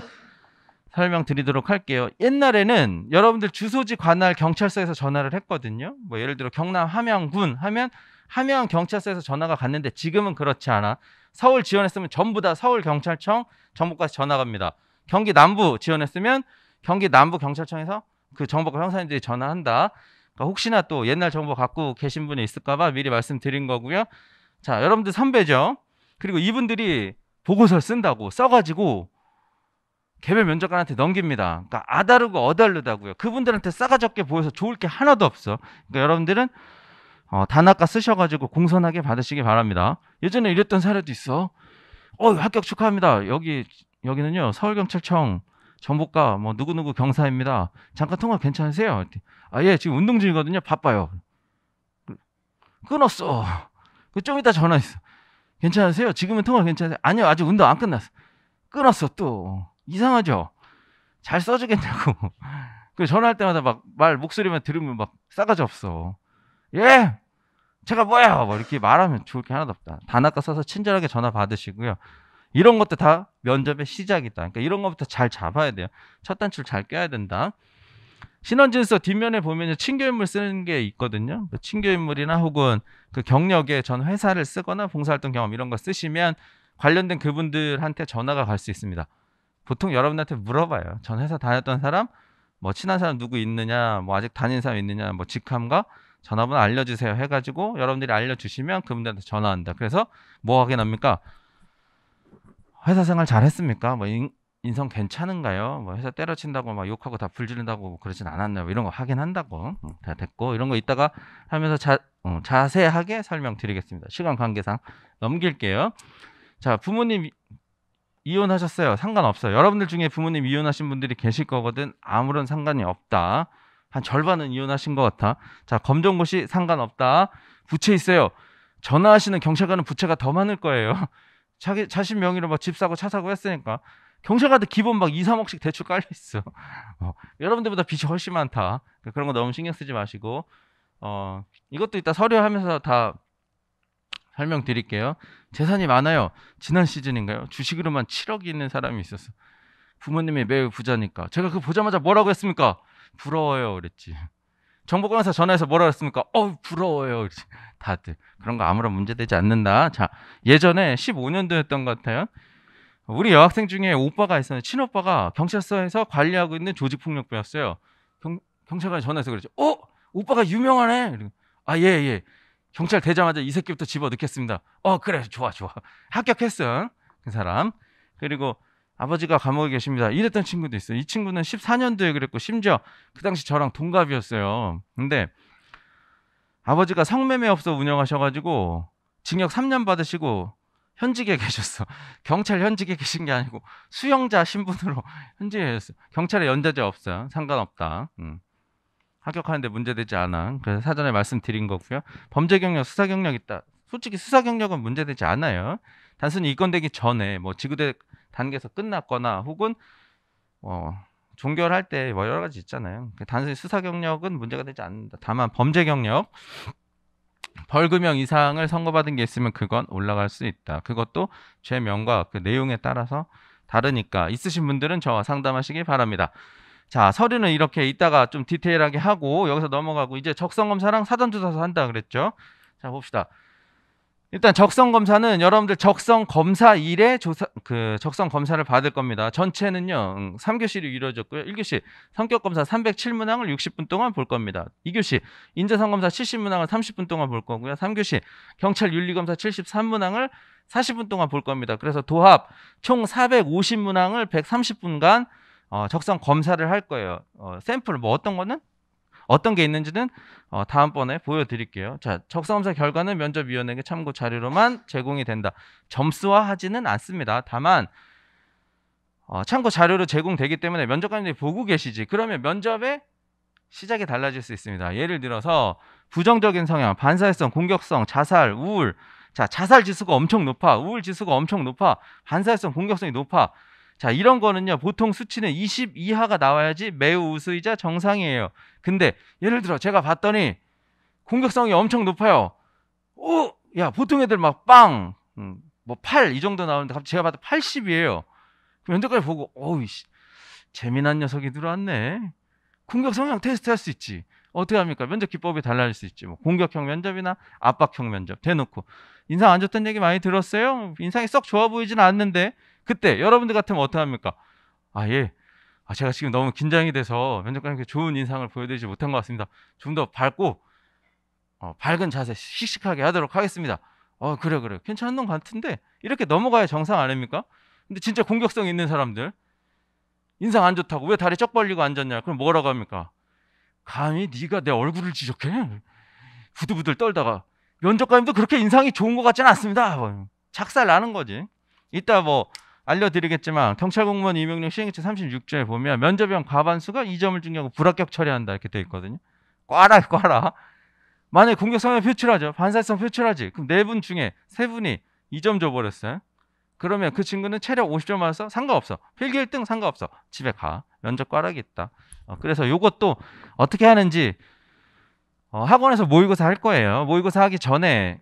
설명드리도록 할게요. 옛날에는 여러분들 주소지 관할 경찰서에서 전화를 했거든요. 뭐 예를 들어 경남 함양군 하면 함양 경찰서에서 전화가 갔는데 지금은 그렇지 않아. 서울 지원했으면 전부 다 서울경찰청 정보까지 전화 갑니다. 경기 남부 지원했으면 경기 남부 경찰청에서 그 정보과 형사님들이 전화한다. 그러니까 혹시나 또 옛날 정보 갖고 계신 분이 있을까봐 미리 말씀드린 거고요. 자, 여러분들 선배죠. 그리고 이분들이 보고서를 쓴다고 써가지고 개별 면접관한테 넘깁니다. 그러니까 아다르고 어다르다고요. 그분들한테 싸가지 없게 보여서 좋을 게 하나도 없어. 그러니까 여러분들은 단아까 쓰셔가지고 공손하게 받으시기 바랍니다. 예전에 이랬던 사례도 있어. 합격 축하합니다. 여기는요 서울경찰청 정보과 뭐 누구누구 경사입니다. 잠깐 통화 괜찮으세요? 예, 지금 운동 중이거든요. 바빠요. 끊었어. 좀 이따 전화했어. 괜찮으세요? 지금은 통화 괜찮으세요? 아니요, 아직 운동 안 끝났어. 끊었어. 또 이상하죠? 잘 써주겠냐고. 그 전화할 때마다 막 목소리만 들으면 막 싸가지 없어. 예, 제가 뭐야? 뭐 이렇게 말하면 좋을 게 하나도 없다. 단아까 써서 친절하게 전화 받으시고요. 이런 것도 다 면접의 시작이다. 그러니까 이런 것부터 잘 잡아야 돼요. 첫 단추를 잘 껴야 된다. 신원진서 뒷면에 보면 친교인물 쓰는 게 있거든요. 친교인물이나 혹은 그 경력에 전 회사를 쓰거나 봉사활동 경험 이런 거 쓰시면 관련된 그분들한테 전화가 갈 수 있습니다. 보통 여러분한테 물어봐요. 전 회사 다녔던 사람, 뭐 친한 사람 누구 있느냐, 뭐 아직 다니는 사람 있느냐, 뭐 직함과 전화번호 알려주세요 해가지고 여러분들이 알려주시면 그분들한테 전화한다. 그래서 뭐 확인합니까? 회사 생활 잘했습니까? 뭐 인성 괜찮은가요? 뭐 회사 때려친다고 막 욕하고 다 불지른다고 뭐 그러진 않았나요? 뭐 이런 거 확인한다고. 다 됐고 이런 거 이따가 하면서 자세하게 설명드리겠습니다. 시간 관계상 넘길게요. 자, 부모님 이혼하셨어요. 상관없어요. 여러분들 중에 부모님 이혼하신 분들이 계실 거거든. 아무런 상관이 없다. 한 절반은 이혼하신 것 같아. 자, 검정고시 상관없다. 부채 있어요. 전화하시는 경찰관은 부채가 더 많을 거예요. 자신 명의로 막 집 사고 차 사고 했으니까 경찰관도 기본 막 2, 3억씩 대출 깔려 있어. 여러분들보다 빚이 훨씬 많다. 그런 거 너무 신경 쓰지 마시고 이것도 이따 서류하면서 다 설명드릴게요. 재산이 많아요. 지난 시즌인가요? 주식으로만 7억이 있는 사람이 있었어. 부모님이 매우 부자니까. 제가 그거 보자마자 뭐라고 했습니까? 부러워요 그랬지. 정보관에서 전화해서 뭐라고 했습니까? 부러워요 그랬지. 다들 그런 거 아무런 문제되지 않는다. 자, 예전에 15년도였던 것 같아요. 우리 여학생 중에 오빠가 있었는데 친오빠가 경찰서에서 관리하고 있는 조직폭력배였어요. 경찰관에 전화해서 그랬죠. 오빠가 유명하네. 예. 경찰 되자마자 이 새끼부터 집어넣겠습니다. 그래 좋아 합격했어 그 사람. 그리고 아버지가 감옥에 계십니다. 이랬던 친구도 있어요. 이 친구는 14년도에 그랬고 심지어 그 당시 저랑 동갑이었어요. 근데 아버지가 성매매업소 운영하셔가지고 징역 3년 받으시고 현직에 계셨어. 경찰 현직에 계신 게 아니고 수용자 신분으로 현직에 계셨어. 경찰에 연좌제 없어요. 상관없다. 합격하는데 문제되지 않아. 그래서 사전에 말씀드린 거고요. 범죄 경력, 수사 경력 있다. 솔직히 수사 경력은 문제되지 않아요. 단순히 입건되기 전에 뭐 지구대 단계에서 끝났거나 혹은 종결할 때 뭐 여러 가지 있잖아요. 단순히 수사 경력은 문제가 되지 않는다. 다만 범죄 경력, 벌금형 이상을 선고받은 게 있으면 그건 올라갈 수 있다. 그것도 죄명과 그 내용에 따라서 다르니까 있으신 분들은 저와 상담하시기 바랍니다. 자, 서류는 이렇게 이따가 좀 디테일하게 하고 여기서 넘어가고 이제 적성검사랑 사전조사서 한다 그랬죠. 자, 봅시다. 일단 적성검사는 여러분들 적성검사일에 적성검사를 받을 겁니다. 전체는요 3교시로 이루어졌고요. 1교시 성격검사 307문항을 60분 동안 볼 겁니다. 2교시 인재성검사 70문항을 30분 동안 볼 거고요. 3교시 경찰윤리검사 73문항을 40분 동안 볼 겁니다. 그래서 도합 총 450문항을 130분간 적성검사를 할 거예요. 샘플 뭐 어떤 게 있는지는 다음번에 보여드릴게요. 자, 적성검사 결과는 면접위원에게 참고 자료로만 제공이 된다. 점수화하지는 않습니다. 다만 참고 자료로 제공되기 때문에 면접관님들이 보고 계시지. 그러면 면접의 시작이 달라질 수 있습니다. 예를 들어서 부정적인 성향, 반사회성, 공격성, 자살, 우울. 자, 자살 지수가 엄청 높아. 우울 지수가 엄청 높아. 반사회성, 공격성이 높아. 자, 이런 거는요 보통 수치는 20 이하가 나와야지 매우 우수이자 정상이에요. 근데 예를 들어 제가 봤더니 공격성이 엄청 높아요. 야, 보통 애들 막 빵, 뭐 8 이 정도 나오는데 갑자기 제가 봐도 80이에요. 그럼 면접관이 보고 재미난 녀석이 들어왔네. 공격 성향 테스트 할 수 있지. 어떻게 합니까? 면접 기법이 달라질 수 있지. 뭐 공격형 면접이나 압박형 면접 대놓고 인상 안 좋다는 얘기 많이 들었어요. 인상이 썩 좋아 보이지는 않는데 그때 여러분들 같으면 어떻게 합니까? 아 예. 제가 지금 너무 긴장이 돼서 면접관님께 좋은 인상을 보여드리지 못한 것 같습니다. 좀 더 밝고 밝은 자세 씩씩하게 하도록 하겠습니다. 그래 괜찮은 놈 같은데 이렇게 넘어가야 정상 아닙니까? 근데 진짜 공격성 있는 사람들 인상 안 좋다고 왜 다리 쩍 벌리고 앉았냐? 그럼 뭐라고 합니까? 감히 네가 내 얼굴을 지적해? 부들부들 떨다가 면접관님도 그렇게 인상이 좋은 것 같지는 않습니다. 착살 나는 거지. 이따 뭐 알려드리겠지만 경찰 공무원 임용령 시행규칙 36조에 보면 면접형 과반수가 2점을 중요하고 불합격 처리한다 이렇게 돼 있거든요. 꽈라. 만약에 공격성을 표출하죠. 반사성 표출하지. 그럼 4분 중에 3분이 2점 줘버렸어요. 그러면 그 친구는 체력 50점 맞아서 상관없어. 필기 1등 상관없어. 집에 가. 면접 꽈락이 있다. 그래서 요것도 어떻게 하는지 학원에서 모의고사 할 거예요. 모의고사 하기 전에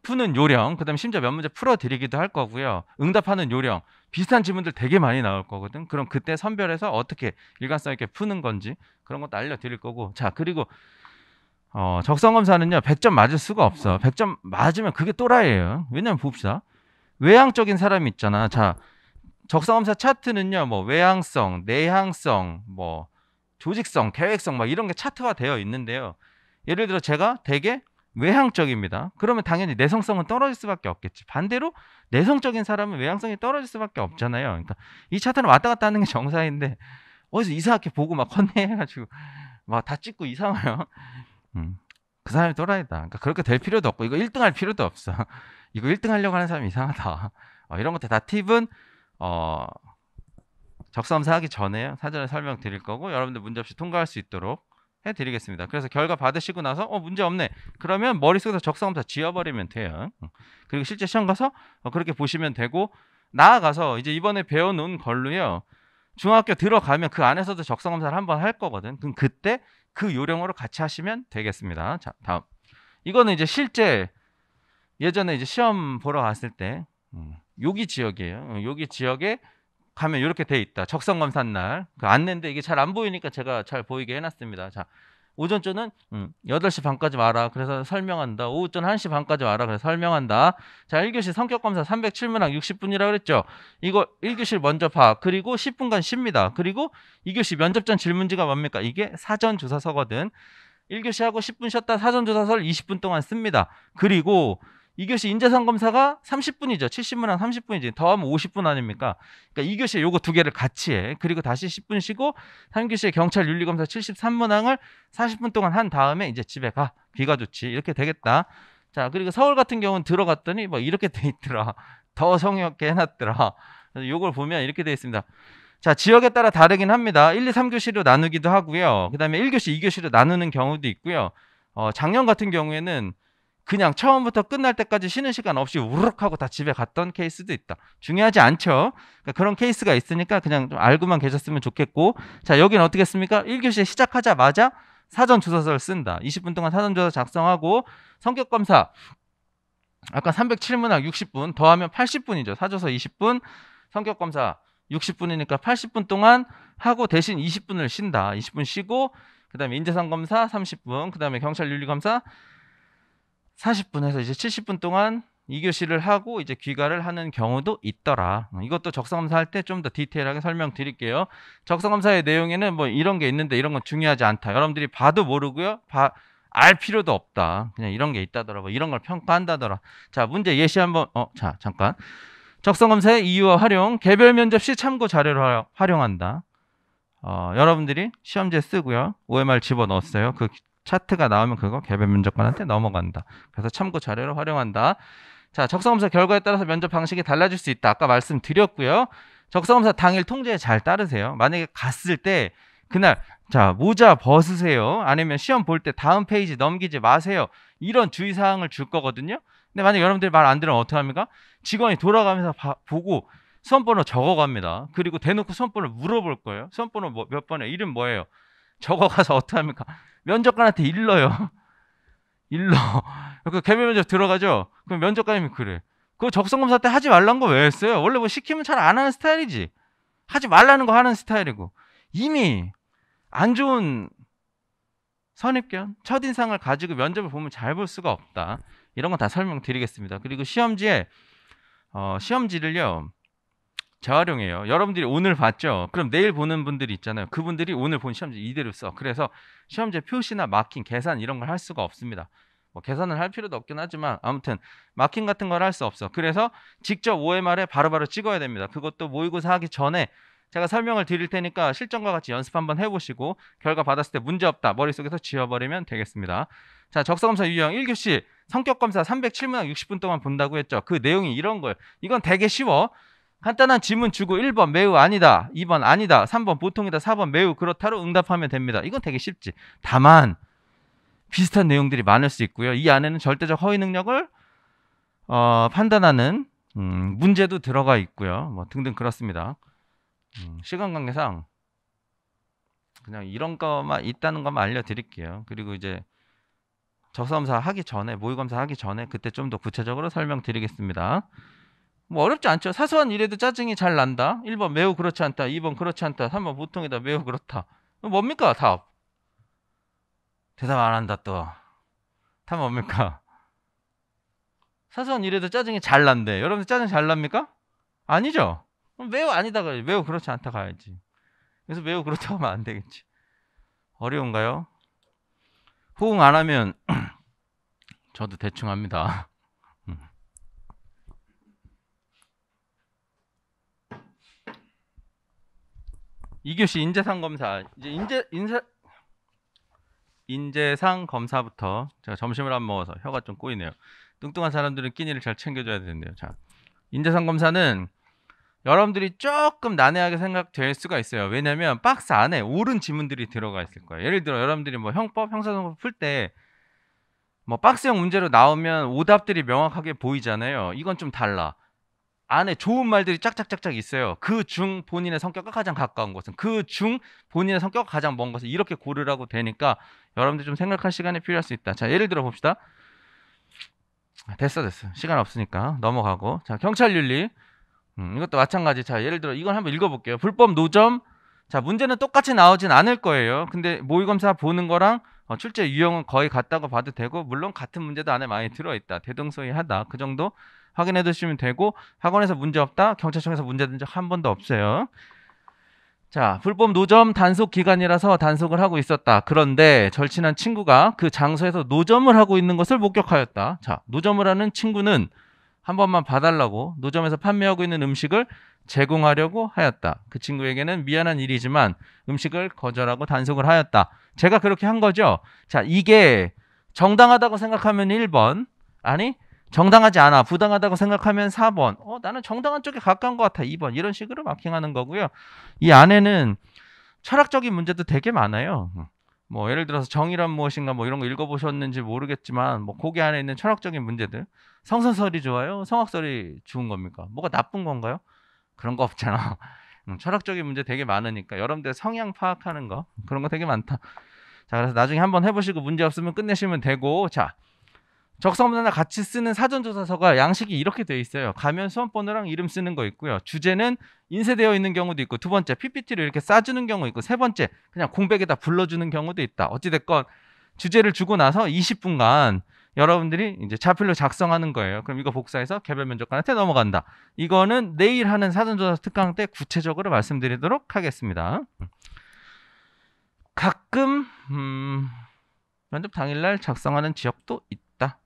푸는 요령, 그다음에 심지어 몇 문제 풀어드리기도 할 거고요. 응답하는 요령, 비슷한 지문들 되게 많이 나올 거거든. 그럼 그때 선별해서 어떻게 일관성 있게 푸는 건지 그런 것도 알려드릴 거고. 자, 그리고 적성검사는요 100점 맞을 수가 없어. 100점 맞으면 그게 또라이예요. 왜냐면 봅시다. 외향적인 사람이 있잖아. 자, 적성검사 차트는요 뭐 외향성, 내향성, 뭐 조직성, 계획성 막 이런 게 차트가 되어 있는데요. 예를 들어 제가 되게 외향적입니다. 그러면 당연히 내성성은 떨어질 수밖에 없겠지. 반대로 내성적인 사람은 외향성이 떨어질 수밖에 없잖아요. 그러니까 이 차트는 왔다 갔다 하는 게 정상인데 어디서 이상하게 보고 막 헌내해가지고 막 다 찍고 이상해요. 그 사람이 또라이다. 그러니까 그렇게 될 필요도 없고 이거 1등 할 필요도 없어. 이거 1등 하려고 하는 사람이 이상하다. 이런 것들 다 팁은 적성검사 하기 전에 사전에 설명드릴 거고 여러분들 문제 없이 통과할 수 있도록 해드리겠습니다. 그래서 결과 받으시고 나서 문제 없네. 그러면 머릿속에서 적성검사 지워버리면 돼요. 그리고 실제 시험 가서 그렇게 보시면 되고 나아가서 이제 이번에 배워놓은 걸로요. 중학교 들어가면 그 안에서도 적성검사를 한번 할 거거든. 그럼 그때 그 요령으로 같이 하시면 되겠습니다. 자, 다음. 이거는 이제 실제 예전에 이제 시험 보러 갔을 때 여기 지역이에요. 여기 지역에 가면 이렇게 돼 있다. 적성검사 날. 그 안내인데 이게 잘 안 보이니까 제가 잘 보이게 해놨습니다. 자, 오전조는 8시 반까지 와라. 그래서 설명한다. 오후조는 1시 반까지 와라. 그래서 설명한다. 자, 1교시 성격검사 307문항 60분이라고 그랬죠. 이거 1교시 먼저 봐. 그리고 10분간 쉽니다. 그리고 2교시 면접 전 질문지가 뭡니까? 이게 사전조사서거든. 1교시 하고 10분 쉬었다 사전조사서를 20분 동안 씁니다. 그리고 2교시 인재상검사가 30분이죠. 70문항 30분이지. 더하면 50분 아닙니까? 그러니까 2교시에 요거 두 개를 같이 해. 그리고 다시 10분 쉬고 3교시에 경찰 윤리검사 73문항을 40분 동안 한 다음에 이제 집에 가. 비가 좋지. 이렇게 되겠다. 자, 그리고 서울 같은 경우는 들어갔더니 뭐 이렇게 돼 있더라. 더 성의 없게 해놨더라. 그래서 요걸 보면 이렇게 돼 있습니다. 자, 지역에 따라 다르긴 합니다. 1, 2, 3교시로 나누기도 하고요. 그 다음에 1교시, 2교시로 나누는 경우도 있고요. 작년 같은 경우에는 그냥 처음부터 끝날 때까지 쉬는 시간 없이 우르륵 하고 다 집에 갔던 케이스도 있다. 중요하지 않죠. 그러니까 그런 케이스가 있으니까 그냥 좀 알고만 계셨으면 좋겠고. 자, 여기는 어떻게 했습니까? 1교시 시작하자마자 사전조사서를 쓴다. 20분 동안 사전조사 작성하고 성격검사 아까 307문항 60분 더하면 80분이죠. 사조서 20분, 성격검사 60분이니까 80분 동안 하고 대신 20분을 쉰다. 20분 쉬고 그 다음에 인재상검사 30분, 그 다음에 경찰 윤리검사 40분 해서 이제 70분 동안 2교시를 하고 이제 귀가를 하는 경우도 있더라. 이것도 적성검사 할 때 좀 더 디테일하게 설명드릴게요. 적성검사의 내용에는 뭐 이런 게 있는데 이런 건 중요하지 않다. 여러분들이 봐도 모르고요. 알 필요도 없다. 그냥 이런 게 있다더라. 뭐 이런 걸 평가한다더라. 자, 문제 예시 한번 자, 잠깐. 적성검사의 이유와 활용, 개별 면접 시 참고 자료로 활용한다. 여러분들이 시험지에 쓰고요. OMR 집어넣었어요. 그 차트가 나오면 그거 개별 면접관한테 넘어간다. 그래서 참고 자료로 활용한다. 자, 적성검사 결과에 따라서 면접 방식이 달라질 수 있다. 아까 말씀드렸고요. 적성검사 당일 통제에 잘 따르세요. 만약에 갔을 때 그날 자, 모자 벗으세요. 아니면 시험 볼 때 다음 페이지 넘기지 마세요. 이런 주의사항을 줄 거거든요. 근데 만약에 여러분들이 말 안 들으면 어떻게 합니까? 직원이 돌아가면서 보고 수험번호 적어갑니다. 그리고 대놓고 수험번호 물어볼 거예요. 수험번호 몇 번에 이름 뭐예요? 적어가서 어떻게 합니까? 면접관한테 일러요. 일러. 그 개별 면접 들어가죠? 그럼 면접관님이 그래. 그거 적성검사 때 하지 말란 거 왜 했어요? 원래 뭐 시키면 잘 안 하는 스타일이지. 하지 말라는 거 하는 스타일이고. 이미 안 좋은 선입견, 첫인상을 가지고 면접을 보면 잘 볼 수가 없다. 이런 건 다 설명드리겠습니다. 그리고 시험지에 시험지를요 재활용해요. 여러분들이 오늘 봤죠? 그럼 내일 보는 분들이 있잖아요. 그분들이 오늘 본 시험지 이대로 써. 그래서 시험지 표시나 마킹, 계산 이런 걸 할 수가 없습니다. 뭐 계산을 할 필요도 없긴 하지만 아무튼 마킹 같은 걸 할 수 없어. 그래서 직접 OMR에 바로바로 찍어야 됩니다. 그것도 모의고사 하기 전에 제가 설명을 드릴 테니까 실전과 같이 연습 한번 해보시고 결과 받았을 때 문제 없다 머릿속에서 지워버리면 되겠습니다. 자, 적성검사 유형 1교시 성격검사 307문항 60분 동안 본다고 했죠. 그 내용이 이런 거예요. 이건 되게 쉬워. 간단한 지문 주고 1번 매우 아니다, 2번 아니다, 3번 보통이다, 4번 매우 그렇다로 응답하면 됩니다. 이건 되게 쉽지. 다만 비슷한 내용들이 많을 수 있고요. 이 안에는 절대적 허위 능력을 판단하는 문제도 들어가 있고요. 뭐 등등 그렇습니다. 시간 관계상 그냥 이런 거만 있다는 것만 알려드릴게요. 그리고 이제 적성검사 하기 전에 모의검사 하기 전에 그때 좀 더 구체적으로 설명드리겠습니다. 뭐 어렵지 않죠. 사소한 일에도 짜증이 잘 난다. 1번 매우 그렇지 않다. 2번 그렇지 않다. 3번 보통이다. 매우 그렇다. 뭡니까 답? 대답 안 한다 또. 답 뭡니까? 사소한 일에도 짜증이 잘 난대. 여러분들 짜증 잘 납니까? 아니죠. 매우 아니다 가야지. 매우 그렇지 않다 가야지. 그래서 매우 그렇다고 하면 안 되겠지. 어려운가요? 호응 안 하면 저도 대충 합니다. 2교시 인재상 검사. 이제 인재상 검사부터 제가 점심을 안 먹어서 혀가 좀 꼬이네요. 뚱뚱한 사람들은 끼니를 잘 챙겨줘야 되는데요. 자, 인재상 검사는 여러분들이 조금 난해하게 생각될 수가 있어요. 왜냐면 박스 안에 옳은 지문들이 들어가 있을 거예요. 예를 들어 여러분들이 뭐 형법, 형사소송법 풀 때 뭐 박스형 문제로 나오면 오답들이 명확하게 보이잖아요. 이건 좀 달라. 안에 좋은 말들이 짝짝짝짝 있어요. 그 중 본인의 성격과 가장 가까운 것은, 그 중 본인의 성격과 가장 먼 것은 이렇게 고르라고 되니까 여러분들 좀 생각할 시간이 필요할 수 있다. 자, 예를 들어 봅시다. 됐어. 시간 없으니까 넘어가고. 자, 경찰 윤리. 이것도 마찬가지. 자, 예를 들어 이건 한번 읽어볼게요. 불법 노점. 자, 문제는 똑같이 나오진 않을 거예요. 근데 모의검사 보는 거랑 출제 유형은 거의 같다고 봐도 되고, 물론 같은 문제도 안에 많이 들어있다. 대동소이하다. 그 정도 확인해 두시면 되고, 학원에서 문제 없다, 경찰청에서 문제 된 적 한 번도 없어요. 자, 불법 노점 단속 기간이라서 단속을 하고 있었다. 그런데 절친한 친구가 그 장소에서 노점을 하고 있는 것을 목격하였다. 자, 노점을 하는 친구는 한 번만 봐달라고 노점에서 판매하고 있는 음식을 제공하려고 하였다. 그 친구에게는 미안한 일이지만 음식을 거절하고 단속을 하였다. 제가 그렇게 한 거죠. 자, 이게 정당하다고 생각하면 1번, 아니 정당하지 않아, 부당하다고 생각하면 4번, 나는 정당한 쪽에 가까운 것 같아, 2번. 이런 식으로 마킹하는 거고요. 이 안에는 철학적인 문제도 되게 많아요. 뭐 예를 들어서 정의란 무엇인가 뭐 이런 거 읽어보셨는지 모르겠지만 뭐 거기 안에 있는 철학적인 문제들, 성선설이 좋아요? 성악설이 좋은 겁니까? 뭐가 나쁜 건가요? 그런 거 없잖아. 철학적인 문제 되게 많으니까 여러분들 성향 파악하는 거 그런 거 되게 많다. 자, 그래서 나중에 한번 해보시고 문제 없으면 끝내시면 되고, 자, 적성문제나 같이 쓰는 사전조사서가 양식이 이렇게 돼 있어요. 가면 수험번호랑 이름 쓰는 거 있고요. 주제는 인쇄되어 있는 경우도 있고, 두 번째 PPT를 이렇게 싸주는 경우 있고, 세 번째 그냥 공백에다 불러주는 경우도 있다. 어찌됐건 주제를 주고 나서 20분간 여러분들이 이제 자필로 작성하는 거예요. 그럼 이거 복사해서 개별 면접관한테 넘어간다. 이거는 내일 하는 사전조사 특강 때 구체적으로 말씀드리도록 하겠습니다. 가끔 면접 당일날 작성하는 지역도 있다.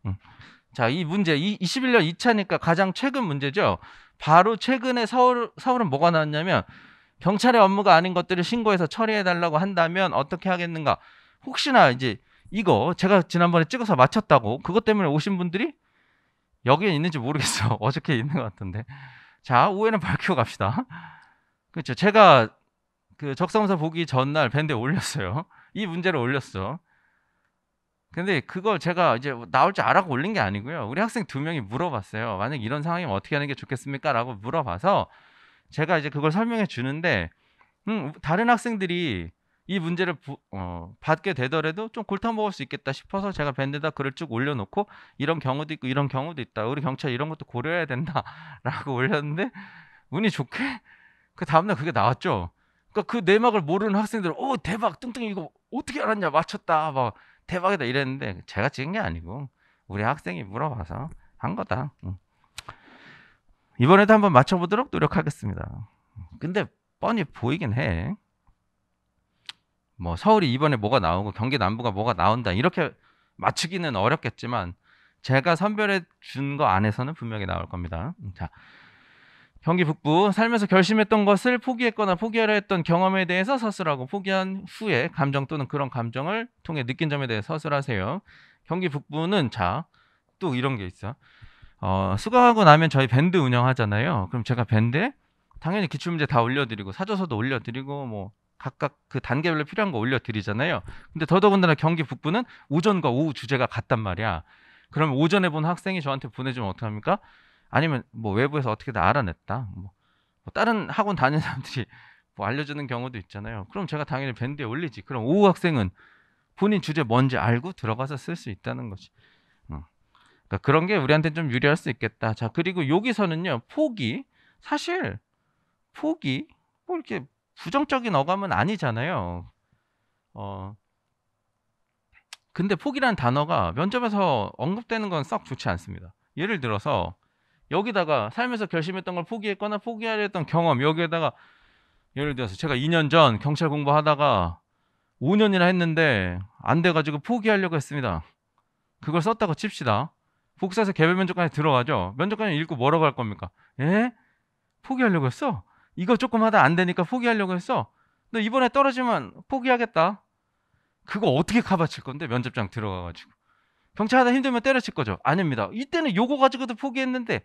자, 이 문제 21년 2차니까 가장 최근 문제죠. 바로 최근에 서울은 뭐가 나왔냐면, 경찰의 업무가 아닌 것들을 신고해서 처리해달라고 한다면 어떻게 하겠는가. 혹시나 이제 이거 제가 지난번에 찍어서 맞췄다고 그것 때문에 오신 분들이 여기에 있는지 모르겠어. 어저께 있는 것 같은데. 자, 오해는 밝히고 갑시다. 그렇죠. 제가 그 적성서 보기 전날 밴드에 올렸어요. 이 문제를 올렸어. 근데 그걸 제가 이제 나올 줄 알아고 올린 게 아니고요. 우리 학생 2명이 물어봤어요. 만약 이런 상황이면 어떻게 하는 게 좋겠습니까? 라고 물어봐서 제가 이제 그걸 설명해 주는데, 다른 학생들이 이 문제를 받게 되더라도 좀 골탕 먹을 수 있겠다 싶어서 제가 밴드에다 글을 쭉 올려놓고, 이런 경우도 있고 이런 경우도 있다, 우리 경찰 이런 것도 고려해야 된다 라고 올렸는데, 운이 좋게 그 다음날 그게 나왔죠. 그러니까 그 내막을 모르는 학생들은 오 대박 뚱뚱이 이거 어떻게 알았냐 맞췄다 막 대박이다 이랬는데 제가 찍은 게 아니고 우리 학생이 물어봐서 한 거다. 이번에도 한번 맞춰보도록 노력하겠습니다. 근데 뻔히 보이긴 해. 뭐 서울이 이번에 뭐가 나오고 경기 남부가 뭐가 나온다 이렇게 맞추기는 어렵겠지만 제가 선별해 준 거 안에서는 분명히 나올 겁니다. 자, 경기 북부 살면서 결심했던 것을 포기했거나 포기하려 했던 경험에 대해서 서술하고 포기한 후에 감정 또는 그런 감정을 통해 느낀 점에 대해 서술하세요. 경기 북부는 자, 또 이런 게 있어. 수강하고 나면 저희 밴드 운영하잖아요. 그럼 제가 밴드에 당연히 기출문제 다 올려드리고 사조서도 올려드리고 뭐 각각 그 단계별로 필요한 거 올려드리잖아요. 근데 더더군다나 경기 북부는 오전과 오후 주제가 같단 말이야. 그럼 오전에 본 학생이 저한테 보내주면 어떡합니까? 아니면 뭐 외부에서 어떻게 다 알아냈다. 뭐 다른 학원 다니는 사람들이 뭐 알려주는 경우도 있잖아요. 그럼 제가 당연히 밴드에 올리지. 그럼 오후 학생은 본인 주제 뭔지 알고 들어가서 쓸 수 있다는 거지. 그러니까 그런 게 우리한테 좀 유리할 수 있겠다. 자, 그리고 여기서는요. 포기. 사실 포기 뭐 이렇게 부정적인 어감은 아니잖아요. 근데 포기라는 단어가 면접에서 언급되는 건 썩 좋지 않습니다. 예를 들어서 여기다가 살면서 결심했던 걸 포기했거나 포기하려 했던 경험 여기에다가 예를 들어서 제가 2년 전 경찰 공부하다가 5년이나 했는데 안 돼가지고 포기하려고 했습니다. 그걸 썼다고 칩시다. 복사해서 개별 면접관에 들어가죠. 면접관이 읽고 뭐라고 할 겁니까? 에? 포기하려고 했어? 이거 조금 하다 안 되니까 포기하려고 했어? 너 이번에 떨어지면 포기하겠다. 그거 어떻게 커버칠 건데 면접장 들어가가지고 경찰하다 힘들면 때려칠 거죠? 아닙니다. 이때는 요거 가지고도 포기했는데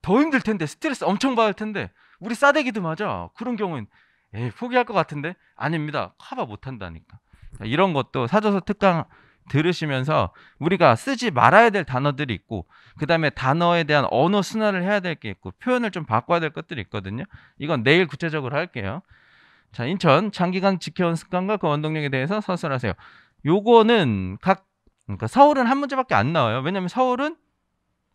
더 힘들 텐데 스트레스 엄청 받을 텐데 우리 싸대기도 맞아. 그런 경우엔 에이 포기할 것 같은데 아닙니다. 커버 못한다니까. 이런 것도 사조서 특강 들으시면서 우리가 쓰지 말아야 될 단어들이 있고 그 다음에 단어에 대한 언어 순환을 해야 될 게 있고 표현을 좀 바꿔야 될 것들이 있거든요. 이건 내일 구체적으로 할게요. 자, 인천 장기간 지켜온 습관과 그 원동력에 대해서 서술하세요. 요거는 그러니까 서울은 한 문제밖에 안 나와요. 왜냐면 서울은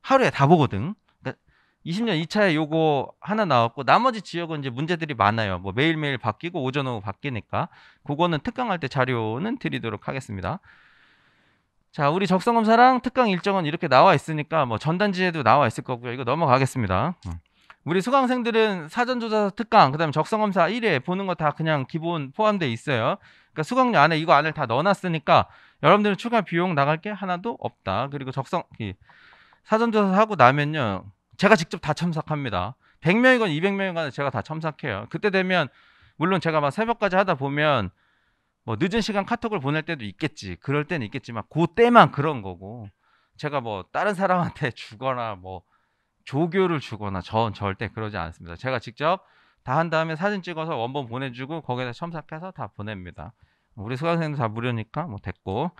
하루에 다 보거든. 그러니까 20년 2차에 요거 하나 나왔고 나머지 지역은 이제 문제들이 많아요. 뭐 매일매일 바뀌고 오전 오후 바뀌니까 그거는 특강할 때 자료는 드리도록 하겠습니다. 자, 우리 적성검사랑 특강 일정은 이렇게 나와 있으니까 뭐 전단지에도 나와 있을 거고요. 이거 넘어가겠습니다. 우리 수강생들은 사전조사 특강, 그 다음에 적성검사 1회 보는 거 다 그냥 기본 포함되어 있어요. 그러니까 수강료 안에 이거 안을 다 넣어놨으니까 여러분들은 추가 비용 나갈 게 하나도 없다. 그리고 사전조사 하고 나면요. 제가 직접 다 첨삭합니다. 100명이건 200명이건 제가 다 첨삭해요. 그때 되면 물론 제가 막 새벽까지 하다 보면 뭐 늦은 시간 카톡을 보낼 때도 있겠지. 그럴 때는 있겠지만 그때만 그런 거고 제가 뭐 다른 사람한테 주거나 뭐 조교를 주거나 전 절대 그러지 않습니다. 제가 직접 다 한 다음에 사진 찍어서 원본 보내주고 거기에다 첨삭해서 다 보냅니다. 우리 수강생들 다 무료니까 뭐 됐고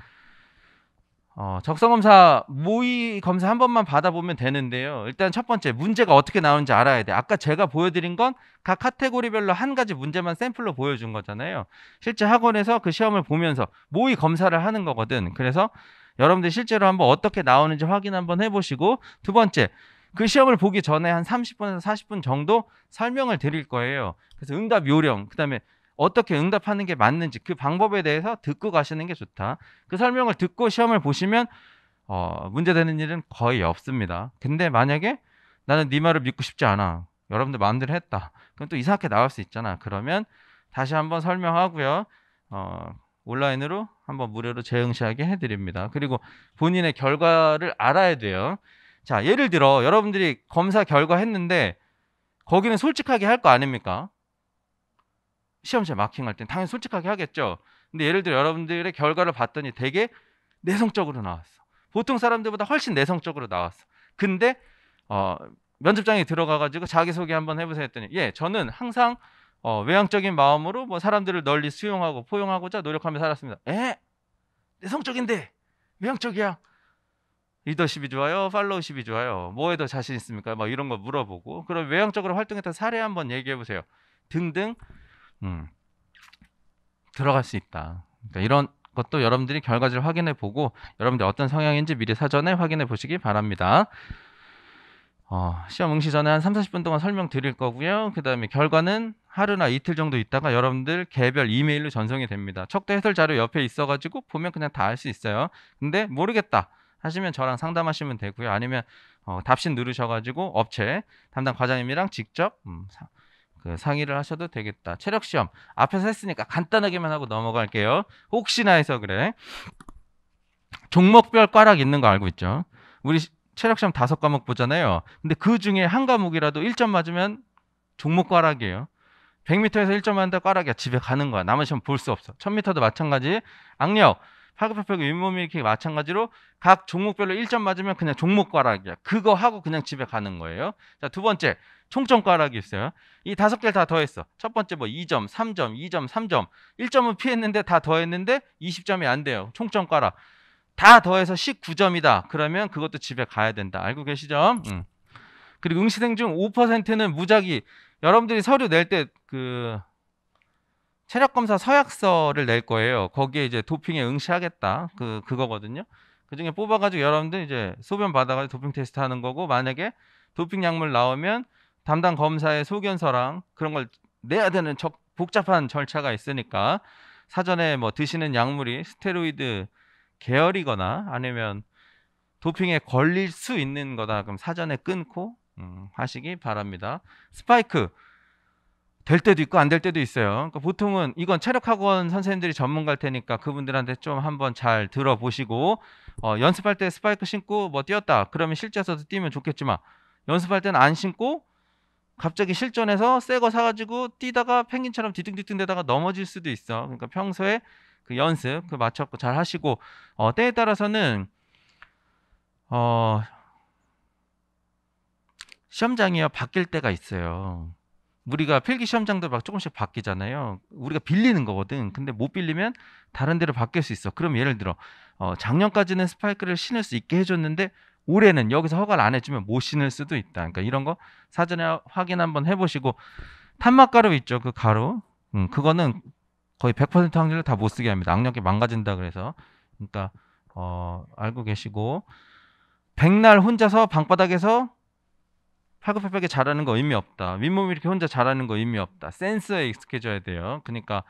적성검사 모의 검사 한 번만 받아보면 되는데요. 일단 첫 번째 문제가 어떻게 나오는지 알아야 돼. 아까 제가 보여드린 건 각 카테고리별로 한 가지 문제만 샘플로 보여준 거잖아요. 실제 학원에서 그 시험을 보면서 모의 검사를 하는 거거든. 그래서 여러분들 실제로 한번 어떻게 나오는지 확인 한번 해보시고 두 번째 그 시험을 보기 전에 한 30분에서 40분 정도 설명을 드릴 거예요. 그래서 응답 요령, 그 다음에 어떻게 응답하는 게 맞는지 그 방법에 대해서 듣고 가시는 게 좋다. 그 설명을 듣고 시험을 보시면 문제되는 일은 거의 없습니다. 근데 만약에 나는 네 말을 믿고 싶지 않아. 여러분들 마음대로 했다. 그럼 또 이상하게 나올 수 있잖아. 그러면 다시 한번 설명하고요. 온라인으로 한번 무료로 재응시하게 해드립니다. 그리고 본인의 결과를 알아야 돼요. 자, 예를 들어 여러분들이 검사 결과 했는데 거기는 솔직하게 할 거 아닙니까? 시험지에 마킹할 땐 당연히 솔직하게 하겠죠. 근데 예를 들어 여러분들의 결과를 봤더니 되게 내성적으로 나왔어. 보통 사람들보다 훨씬 내성적으로 나왔어. 근데 면접장에 들어가가지고 자기소개 한번 해보세요 했더니 예, 저는 항상 외향적인 마음으로 뭐 사람들을 널리 수용하고 포용하고자 노력하며 살았습니다. 내성적인데 외향적이야. 리더십이 좋아요? 팔로우십이 좋아요? 뭐에 더 자신 있습니까? 막 이런 거 물어보고 그럼 외향적으로 활동했던 사례 한번 얘기해보세요. 등등 들어갈 수 있다. 그러니까 이런 것도 여러분들이 결과지를 확인해 보고 여러분들이 어떤 성향인지 미리 사전에 확인해 보시기 바랍니다. 시험 응시 전에 한 3, 40분 동안 설명 드릴 거고요. 그 다음에 결과는 하루나 이틀 정도 있다가 여러분들 개별 이메일로 전송이 됩니다. 척도 해설 자료 옆에 있어가지고 보면 그냥 다 알 수 있어요. 근데 모르겠다 하시면 저랑 상담하시면 되고요. 아니면 답신 누르셔가지고 업체 담당 과장님이랑 직접 그 상의를 하셔도 되겠다. 체력 시험 앞에서 했으니까 간단하게만 하고 넘어갈게요. 혹시나 해서 그래. 종목별 과락 있는 거 알고 있죠? 우리 체력 시험 5과목 보잖아요. 근데 그 중에 한 과목이라도 1점 맞으면 종목 과락이에요. 100m에서 1점 맞는다 과락이야. 집에 가는 거야. 남은 시험 볼 수 없어. 1000m도 마찬가지. 악력, 팔굽혀펴기, 윗몸 일으키기 마찬가지로 각 종목별로 1점 맞으면 그냥 종목 과락이야. 그거 하고 그냥 집에 가는 거예요. 자, 두 번째 총점 과락이 있어요. 이 5개를 다 더했어. 첫 번째 뭐 2점, 3점, 2점, 3점. 1점은 피했는데 다 더했는데 20점이 안 돼요. 총점 과락. 다 더해서 19점이다. 그러면 그것도 집에 가야 된다. 알고 계시죠? 그리고 응시생 중 5%는 무작위. 여러분들이 서류 낼 때 그 체력검사 서약서를 낼 거예요. 거기에 이제 도핑에 응시하겠다. 그거거든요. 그 중에 뽑아가지고 여러분들 이제 소변 받아가지고 도핑 테스트 하는 거고, 만약에 도핑 약물 나오면 담당 검사의 소견서랑 그런 걸 내야 되는 복잡한 절차가 있으니까 사전에 뭐 드시는 약물이 스테로이드 계열이거나 아니면 도핑에 걸릴 수 있는 거다. 그럼 사전에 끊고 하시기 바랍니다. 스파이크 될 때도 있고 안 될 때도 있어요. 그러니까 보통은 이건 체력학원 선생님들이 전문가일 테니까 그분들한테 좀 한번 잘 들어보시고 연습할 때 스파이크 신고 뭐 뛰었다. 그러면 실제에서도 뛰면 좋겠지만 연습할 때는 안 신고 갑자기 실전에서 새 거 사가지고 뛰다가 펭귄처럼 뒤뚱뒤뚱 대다가 넘어질 수도 있어. 그러니까 평소에 그 연습 그 맞춰서 잘 하시고 때에 따라서는 시험장이요 바뀔 때가 있어요. 우리가 필기 시험장도 막 조금씩 바뀌잖아요. 우리가 빌리는 거거든. 근데 못 빌리면 다른 데로 바뀔 수 있어. 그럼 예를 들어 작년까지는 스파이크를 신을 수 있게 해줬는데 올해는 여기서 허가를 안 해주면 못 신을 수도 있다. 그러니까 이런 거 사전에 확인 한번 해보시고 탄막가루 있죠. 그 가루. 그거는 거의 100% 확률로 다 못 쓰게 합니다. 악력이 망가진다 그래서. 그러니까 알고 계시고 백날 혼자서 방바닥에서 팔굽혀펴기 잘하는 거 의미 없다. 윗몸 이렇게 혼자 잘하는 거 의미 없다. 센서에 익숙해져야 돼요. 그러니까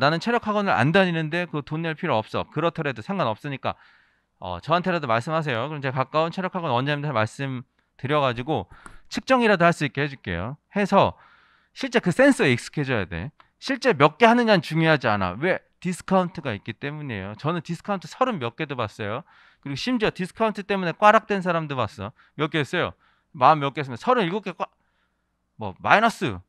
나는 체력학원을 안 다니는데 그 돈 낼 필요 없어. 그렇더라도 상관없으니까 저한테라도 말씀하세요. 그럼 제가 가까운 체력학원 원장님한테 말씀드려가지고 측정이라도 할 수 있게 해줄게요. 해서 실제 그 센서에 익숙해져야 돼. 실제 몇 개 하느냐는 중요하지 않아. 왜? 디스카운트가 있기 때문이에요. 저는 디스카운트 30 몇 개도 봤어요. 그리고 심지어 디스카운트 때문에 꽈락된 사람도 봤어. 몇 개 했어요? 40 몇 개 했으면 37개 뭐 마이너스.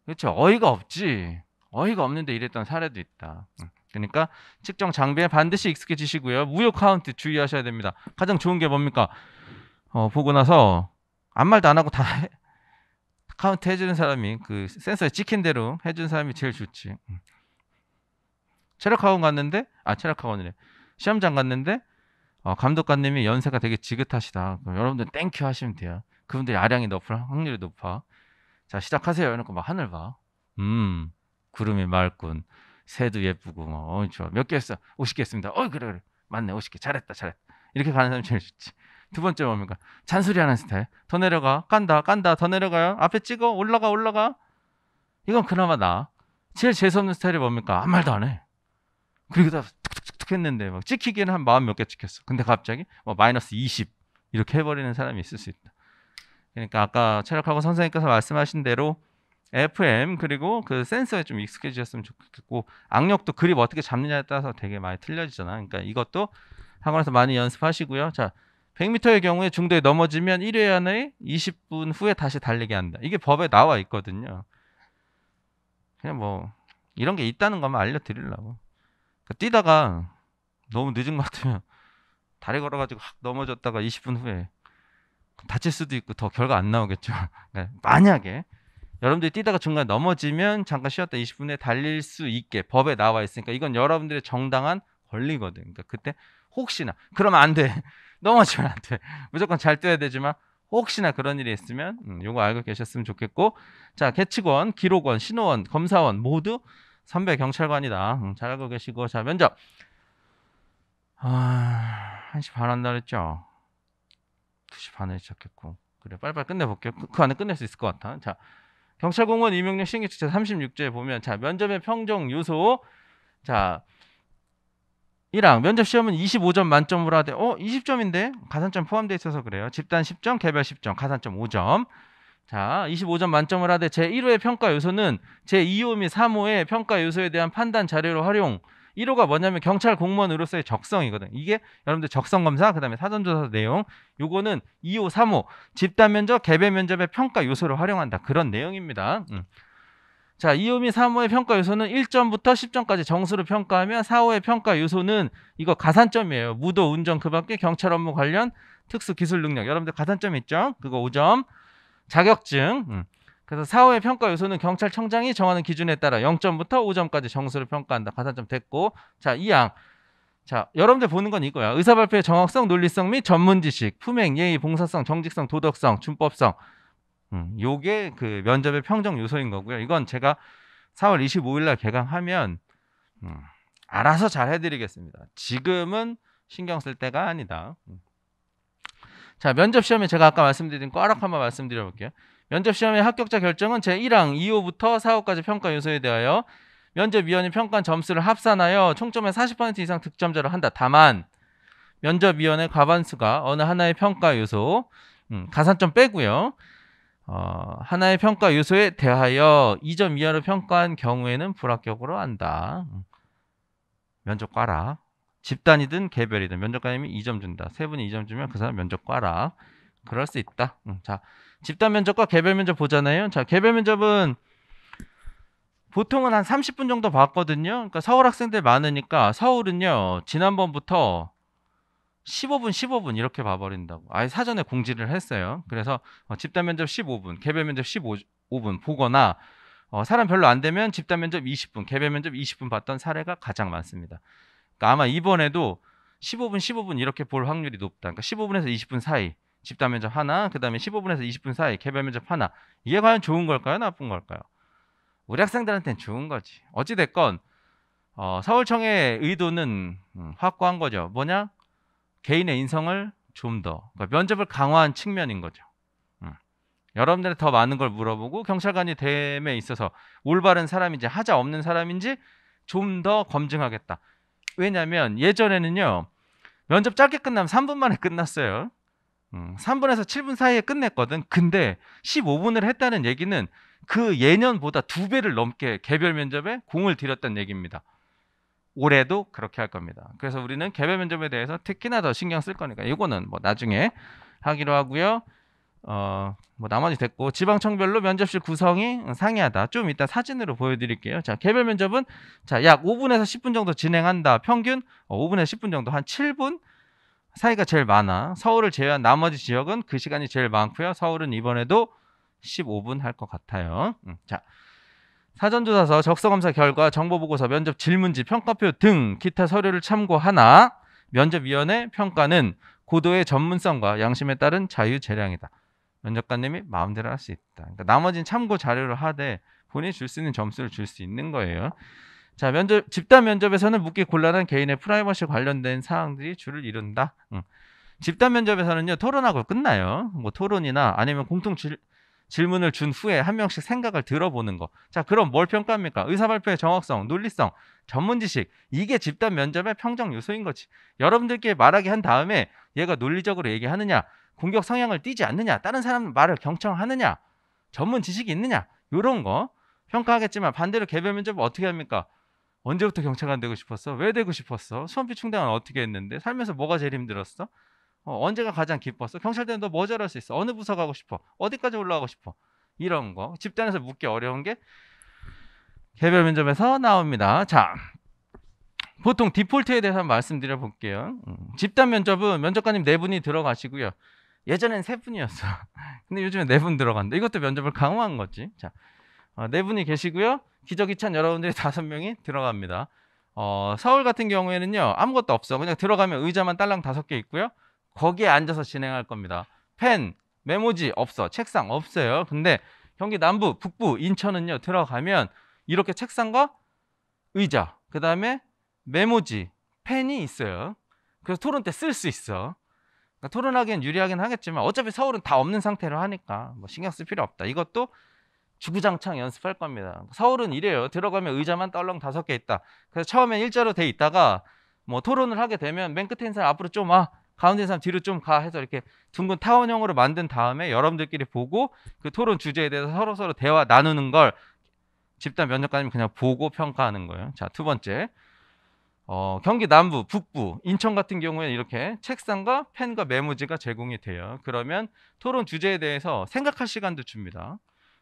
그렇죠. 어이가 없지. 어이가 없는데 이랬던 사례도 있다. 그러니까 측정 장비에 반드시 익숙해지시고요. 무효 카운트 주의하셔야 됩니다. 가장 좋은 게 뭡니까? 보고 나서 아무 말도 안 하고 다 카운트 해주는 사람이 그 센서에 찍힌 대로 해주는 사람이 제일 좋지. 체력학원 갔는데 체력학원이래. 시험장 갔는데 감독관님이 연세가 되게 지긋하시다. 여러분들 땡큐 하시면 돼요. 그분들이 아량이 높을 확률이 높아. 자 시작하세요. 이러고 막 하늘 봐. 구름이 맑군. 새도 예쁘고 좋아. 몇 개 했어? 50개 했습니다. 그래 맞네 50개 잘했다 이렇게 가는 사람이 제일 좋지. 두 번째 뭡니까? 잔소리하는 스타일. 더 내려가 깐다 더 내려가요. 앞에 찍어 올라가. 이건 그나마 나. 제일 재수없는 스타일이 뭡니까? 아무 말도 안 해. 그리고 다 툭툭툭 했는데 막 찍히기는 한 40 몇 개 찍혔어. 근데 갑자기 마이너스 20 이렇게 해버리는 사람이 있을 수 있다. 그러니까 아까 체력학원 선생님께서 말씀하신 대로 FM 그리고 그 센서에 좀 익숙해지셨으면 좋겠고 악력도 그립 어떻게 잡느냐에 따라서 되게 많이 틀려지잖아. 그러니까 이것도 학원에서 많이 연습하시고요. 자 100m의 경우에 중도에 넘어지면 1회 안에 20분 후에 다시 달리게 한다. 이게 법에 나와 있거든요. 그냥 뭐 이런 게 있다는 것만 알려드리려고. 그러니까 뛰다가 너무 늦은 것 같으면 다리 걸어가지고 확 넘어졌다가 20분 후에 다칠 수도 있고 더 결과 안 나오겠죠. 그러니까 만약에 여러분들이 뛰다가 중간에 넘어지면 잠깐 쉬었다 20분에 달릴 수 있게 법에 나와 있으니까 이건 여러분들의 정당한 권리거든. 그러니까 그때 혹시나 그러면 안 돼. 넘어지면 안 돼. 무조건 잘 뛰어야 되지만 혹시나 그런 일이 있으면 요거 알고 계셨으면 좋겠고 자 계측원, 기록원, 신호원, 검사원 모두 선배 경찰관이다. 잘 알고 계시고 자 면접 1시 반 한다 그랬죠. 2시 반에 시작했고 그래 빨리빨리 끝내볼게요. 그 안에 끝낼 수 있을 것 같아. 자 경찰 공무원 임용령 시행규칙 제 36조에 보면 자 면접의 평정 요소 자 1항 면접 시험은 25점 만점으로 하되 20점인데 가산점 포함되어 있어서 그래요. 집단 10점, 개별 10점, 가산점 5점. 자 25점 만점을 하되 제1호의 평가 요소는 제2호 및 3호의 평가 요소에 대한 판단 자료로 활용. 1호가 뭐냐면 경찰 공무원으로서의 적성이거든. 이게 여러분들 적성검사 그 다음에 사전조사 내용 요거는 2호, 3호 집단 면접, 개별 면접의 평가 요소를 활용한다. 그런 내용입니다. 자 2호 및 3호의 평가 요소는 1점부터 10점까지 정수로 평가하며 4호의 평가 요소는 이거 가산점이에요. 무도, 운전 그 밖에 경찰 업무 관련 특수 기술 능력 여러분들 가산점 있죠? 그거 5점. 자격증 그래서 4호의 평가 요소는 경찰청장이 정하는 기준에 따라 0점부터 5점까지 정수를 평가한다. 가산점 됐고 자 2항 자 여러분들 보는 건 이거야. 의사발표의 정확성, 논리성 및 전문지식, 품행, 예의, 봉사성, 정직성, 도덕성, 준법성 요게 그 면접의 평정 요소인 거고요. 이건 제가 4월 25일 날 개강하면 알아서 잘 해드리겠습니다. 지금은 신경 쓸 때가 아니다. 자 면접 시험에 제가 아까 말씀드린 거 꼭 한번 말씀드려 볼게요. 면접 시험의 합격자 결정은 제1항 2호부터 4호까지 평가 요소에 대하여 면접위원이 평가한 점수를 합산하여 총점의 40% 이상 득점자를 한다. 다만 면접위원의 과반수가 어느 하나의 평가 요소 가산점 빼고요. 하나의 평가 요소에 대하여 2점 이하로 평가한 경우에는 불합격으로 한다. 면접 과라. 집단이든 개별이든 면접관님이 2점 준다. 세 분이 2점 주면 그 사람 면접 과라. 그럴 수 있다. 자, 집단 면접과 개별 면접 보잖아요. 자, 개별 면접은 보통은 한 30분 정도 받거든요. 그러니까 서울 학생들 많으니까 서울은요. 지난번부터 15분 이렇게 봐버린다고. 아예 사전에 공지를 했어요. 그래서 집단 면접 15분, 개별 면접 15분 보거나 사람 별로 안 되면 집단 면접 20분, 개별 면접 20분 봤던 사례가 가장 많습니다. 그러니까 아마 이번에도 15분 이렇게 볼 확률이 높다. 그러니까 15분에서 20분 사이 집단 면접 하나, 그 다음에 15분에서 20분 사이 개별 면접 하나. 이게 과연 좋은 걸까요? 나쁜 걸까요? 우리 학생들한테는 좋은 거지. 어찌됐건 서울청의 의도는 확고한 거죠. 뭐냐? 개인의 인성을 좀 더 그러니까 면접을 강화한 측면인 거죠. 여러분들이 더 많은 걸 물어보고 경찰관이 됨에 있어서 올바른 사람인지 하자 없는 사람인지 좀 더 검증하겠다. 왜냐하면 예전에는요. 면접 짧게 끝나면 3분 만에 끝났어요. 3분에서 7분 사이에 끝냈거든. 근데 15분을 했다는 얘기는 그 예년보다 2배를 넘게 개별 면접에 공을 들였다는 얘기입니다. 올해도 그렇게 할 겁니다. 그래서 우리는 개별 면접에 대해서 특히나 더 신경 쓸 거니까 이거는 뭐 나중에 하기로 하고요. 뭐 나머지 됐고 지방청별로 면접실 구성이 상이하다. 좀 이따 사진으로 보여드릴게요. 자, 개별 면접은 약 5분에서 10분 정도 진행한다. 평균 5분에서 10분 정도 한 7분 사이가 제일 많아. 서울을 제외한 나머지 지역은 그 시간이 제일 많고요. 서울은 이번에도 15분 할 것 같아요. 자, 사전조사서, 적성검사 결과, 정보보고서, 면접 질문지, 평가표 등 기타 서류를 참고하나 면접위원회 평가는 고도의 전문성과 양심에 따른 자유재량이다. 면접관님이 마음대로 할 수 있다. 그러니까 나머지는 참고 자료를 하되 본인이 줄 수 있는 점수를 줄 수 있는 거예요. 자, 집단 면접에서는 묻기 곤란한 개인의 프라이버시 관련된 사항들이 주를 이룬다. 집단 면접에서는요, 토론하고 끝나요. 뭐 토론이나 아니면 공통 질문을 준 후에 한 명씩 생각을 들어보는 거. 자, 그럼 뭘 평가합니까? 의사발표의 정확성, 논리성, 전문지식. 이게 집단 면접의 평정 요소인 거지. 여러분들께 말하게 한 다음에 얘가 논리적으로 얘기하느냐, 공격 성향을 띠지 않느냐, 다른 사람 말을 경청하느냐, 전문 지식이 있느냐, 이런 거 평가하겠지만 반대로 개별 면접은 어떻게 합니까? 언제부터 경찰관 되고 싶었어? 왜 되고 싶었어? 수험비 충당은 어떻게 했는데? 살면서 뭐가 제일 힘들었어? 언제가 가장 기뻤어? 경찰 되면 너 뭐 잘할 수 있어? 어느 부서 가고 싶어? 어디까지 올라가고 싶어? 이런 거 집단에서 묻기 어려운 게 개별 면접에서 나옵니다. 자, 보통 디폴트에 대해서 한번 말씀드려 볼게요. 집단 면접은 면접관님 4분이 들어가시고요. 예전엔 3분이었어. 근데 요즘에 4분 들어간다. 이것도 면접을 강화한 거지. 자, 4분이 계시고요. 기저귀 찬 여러분들이 5명이 들어갑니다. 서울 같은 경우에는요. 아무것도 없어. 그냥 들어가면 의자만 딸랑 5개 있고요. 거기에 앉아서 진행할 겁니다. 펜, 메모지 없어. 책상 없어요. 근데 경기 남부, 북부, 인천은요. 들어가면 이렇게 책상과 의자, 그 다음에 메모지, 펜이 있어요. 그래서 토론 때 쓸 수 있어. 그러니까 토론하기엔 유리하긴 하겠지만 어차피 서울은 다 없는 상태로 하니까 뭐 신경 쓸 필요 없다. 이것도 주구장창 연습할 겁니다. 서울은 이래요. 들어가면 의자만 떨렁 5개 있다. 그래서 처음엔 일자로 돼 있다가 뭐 토론을 하게 되면 맨 끝에 있는 사람 앞으로 좀 와, 가운데 있는 사람 뒤로 좀 가 해서 이렇게 둥근 타원형으로 만든 다음에 여러분들끼리 보고 그 토론 주제에 대해서 서로 대화 나누는 걸 집단 면접관님 그냥 보고 평가하는 거예요. 자, 두 번째. 경기 남부, 북부, 인천 같은 경우에는 이렇게 책상과 펜과 메모지가 제공이 돼요. 그러면 토론 주제에 대해서 생각할 시간도 줍니다.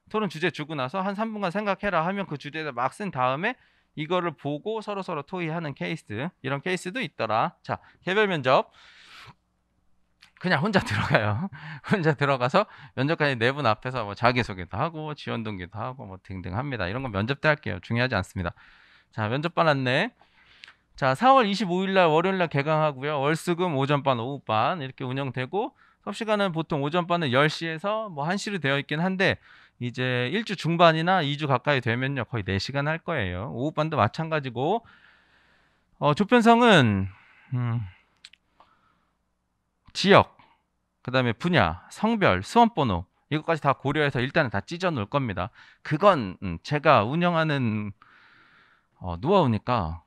토론 주제 주고 나서 한 3분간 생각해라 하면 그 주제에다 막 쓴 다음에 이거를 보고 서로 토의하는 케이스, 이런 케이스도 있더라. 자, 개별 면접 그냥 혼자 들어가요. 혼자 들어가서 면접관이 4분 앞에서 뭐 자기소개도 하고 지원 동기도 하고 뭐 등등 합니다. 이런 건 면접 때 할게요. 중요하지 않습니다. 자, 면접반 안내. 자, 4월 25일 날 월요일 날 개강하고요. 월수금 오전반, 오후반 이렇게 운영되고 수업 시간은 보통 오전반은 10시에서 뭐 1시로 되어 있긴 한데 이제 1주 중반이나 2주 가까이 되면요. 거의 4시간 할 거예요. 오후반도 마찬가지고 조편성은 지역, 그다음에 분야, 성별, 수험번호 이것까지 다 고려해서 일단은 다 찢어 놓을 겁니다. 그건 제가 운영하는 노하우니까.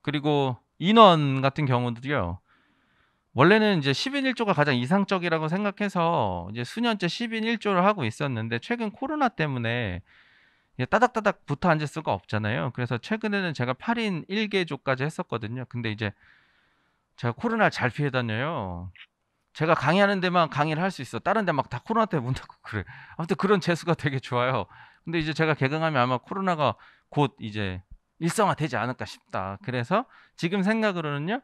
그리고 인원 같은 경우도요. 원래는 이제 10인 1조가 가장 이상적이라고 생각해서 이제 수년째 10인 1조를 하고 있었는데 최근 코로나 때문에 따닥따닥 붙어 앉을 수가 없잖아요. 그래서 최근에는 제가 8인 1개조까지 했었거든요. 근데 이제 제가 코로나를 잘 피해 다녀요. 제가 강의하는 데만 강의를 할 수 있어. 다른 데 막 다 코로나 때문에 문 닫고 그래. 아무튼 그런 재수가 되게 좋아요. 근데 이제 제가 개강하면 아마 코로나가 곧 이제 일상화되지 않을까 싶다. 그래서 지금 생각으로는요.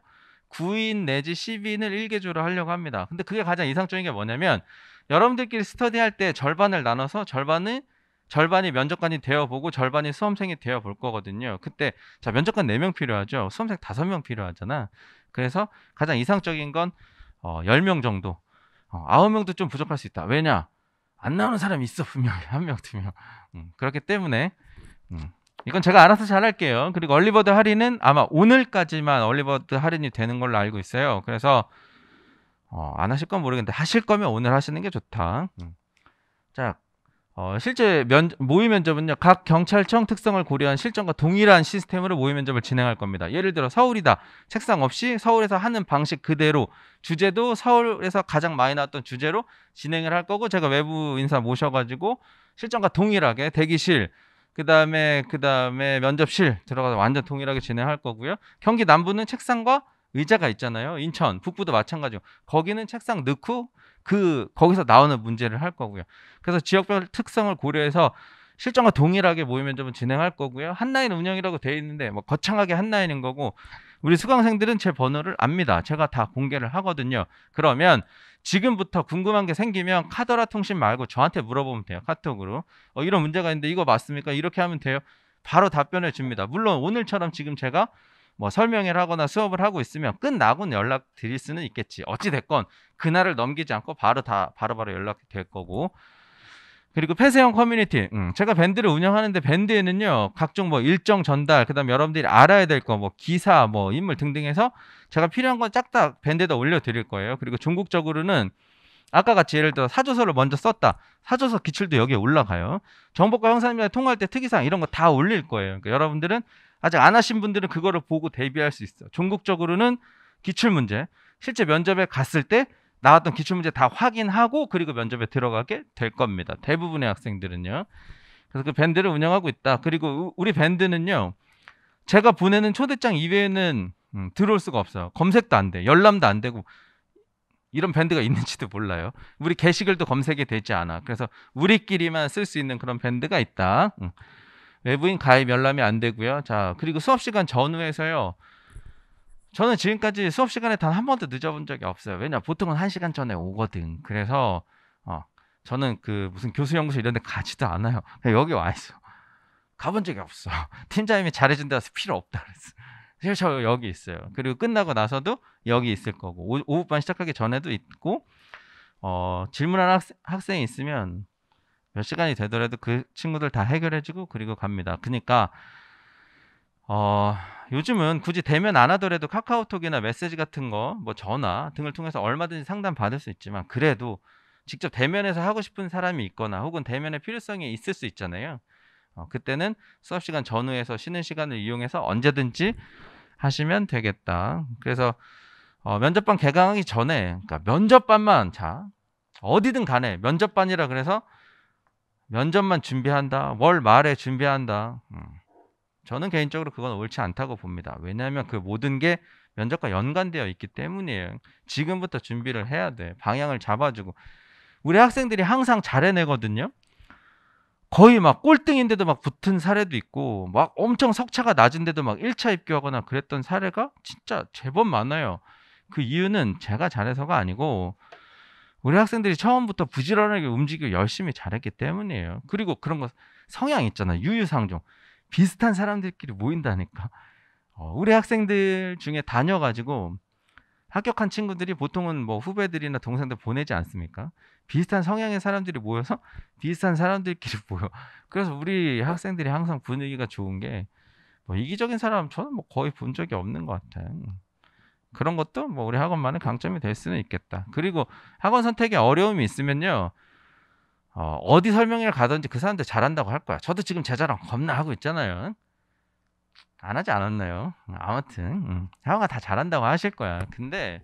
9인 내지 10인을 1개조로 하려고 합니다. 근데 그게 가장 이상적인 게 뭐냐면 여러분들끼리 스터디할 때 절반을 나눠서 절반이 면접관이 되어보고 절반이 수험생이 되어볼 거거든요. 그때 자 면접관 4명 필요하죠. 수험생 5명 필요하잖아. 그래서 가장 이상적인 건 10명 정도. 9명도 좀 부족할 수 있다. 왜냐? 안 나오는 사람이 있어 분명히. 1명, 2명. 그렇기 때문에 이건 제가 알아서 잘 할게요. 그리고 얼리버드 할인은 아마 오늘까지만 얼리버드 할인이 되는 걸로 알고 있어요. 그래서 안 하실 건 모르겠는데 하실 거면 오늘 하시는 게 좋다. 자, 실제 모의 면접은요. 각 경찰청 특성을 고려한 실전과 동일한 시스템으로 모의 면접을 진행할 겁니다. 예를 들어 서울이다. 책상 없이 서울에서 하는 방식 그대로 주제도 서울에서 가장 많이 나왔던 주제로 진행을 할 거고 제가 외부 인사 모셔가지고 실전과 동일하게 대기실 그다음에 면접실 들어가서 완전 동일하게 진행할 거고요. 경기 남부는 책상과 의자가 있잖아요. 인천, 북부도 마찬가지고 거기는 책상 넣고 거기서 나오는 문제를 할 거고요. 그래서 지역별 특성을 고려해서 실전과 동일하게 모의 면접은 진행할 거고요. 한라인 운영이라고 되어 있는데 뭐 거창하게 한라인인 거고 우리 수강생들은 제 번호를 압니다. 제가 다 공개를 하거든요. 그러면 지금부터 궁금한 게 생기면 카더라 통신 말고 저한테 물어보면 돼요. 카톡으로. 이런 문제가 있는데 이거 맞습니까? 이렇게 하면 돼요. 바로 답변을 줍니다. 물론 오늘처럼 지금 제가 뭐 설명회를 하거나 수업을 하고 있으면 끝나고는 연락 드릴 수는 있겠지. 어찌 됐건 그날을 넘기지 않고 바로 연락이 될 거고. 그리고 폐쇄형 커뮤니티. 제가 밴드를 운영하는데 밴드에는요. 각종 뭐 일정 전달, 그다음에 여러분들이 알아야 될 거 뭐 기사, 뭐 인물 등등 해서 제가 필요한 건 쫙 다 밴드에다 올려 드릴 거예요. 그리고 전국적으로는 아까 같이 예를 들어 사조서를 먼저 썼다. 사조서 기출도 여기에 올라가요. 정보과 형사님이랑 통화할 때 특이사항 이런 거 다 올릴 거예요. 그러니까 여러분들은 아직 안 하신 분들은 그거를 보고 대비할 수 있어요. 전국적으로는 기출문제, 실제 면접에 갔을 때 나왔던 기출문제 다 확인하고 그리고 면접에 들어가게 될 겁니다. 대부분의 학생들은요. 그래서 그 밴드를 운영하고 있다. 그리고 우리 밴드는요. 제가 보내는 초대장 이외에는 들어올 수가 없어요. 검색도 안 돼. 열람도 안 되고 이런 밴드가 있는지도 몰라요. 우리 게시글도 검색이 되지 않아. 그래서 우리끼리만 쓸 수 있는 그런 밴드가 있다. 외부인 가입 열람이 안 되고요. 자, 그리고 수업 시간 전후에서요. 저는 지금까지 수업 시간에 단 한 번도 늦어본 적이 없어요. 왜냐, 보통은 1시간 전에 오거든. 그래서 저는 그 무슨 교수 연구소 이런 데 가지도 않아요. 그냥 여기 와 있어. 가본 적이 없어. 팀장님이 잘해준다 해서 필요 없다 그랬어. 그래서 저 여기 있어요. 그리고 끝나고 나서도 여기 있을 거고 오후반 시작하기 전에도 있고 질문하는 학생이 있으면 몇 시간이 되더라도 그 친구들 다 해결해주고 그리고 갑니다. 그러니까 요즘은 굳이 대면 안 하더라도 카카오톡이나 메시지 같은 거, 뭐 전화 등을 통해서 얼마든지 상담 받을 수 있지만 그래도 직접 대면에서 하고 싶은 사람이 있거나 혹은 대면의 필요성이 있을 수 있잖아요. 그때는 수업 시간 전후에서 쉬는 시간을 이용해서 언제든지 하시면 되겠다. 그래서 면접반 개강하기 전에, 그러니까 면접반만, 자, 어디든 간에 면접반이라 그래서 면접만 준비한다, 월 말에 준비한다. 저는 개인적으로 그건 옳지 않다고 봅니다. 왜냐하면 그 모든 게 면접과 연관되어 있기 때문이에요. 지금부터 준비를 해야 돼. 방향을 잡아주고. 우리 학생들이 항상 잘 해내거든요. 거의 막 꼴등인데도 막 붙은 사례도 있고, 막 엄청 석차가 낮은데도 막 1차 입교하거나 그랬던 사례가 진짜 제법 많아요. 그 이유는 제가 잘해서가 아니고 우리 학생들이 처음부터 부지런하게 움직이고 열심히 잘했기 때문이에요. 그리고 그런 거 성향 있잖아. 유유상종. 비슷한 사람들끼리 모인다니까. 우리 학생들 중에 다녀가지고 합격한 친구들이 보통은 뭐 후배들이나 동생들 보내지 않습니까? 비슷한 성향의 사람들이 모여서 비슷한 사람들끼리 모여. 그래서 우리 학생들이 항상 분위기가 좋은 게 뭐 이기적인 사람 저는 뭐 거의 본 적이 없는 것 같아요. 그런 것도 뭐 우리 학원만의 강점이 될 수는 있겠다. 그리고 학원 선택에 어려움이 있으면요. 어디 설명회를 가든지 그 사람들 잘한다고 할 거야. 저도 지금 제 자랑 겁나 하고 있잖아요. 안 하지 않았나요? 아무튼 학원가 다 잘한다고 하실 거야. 근데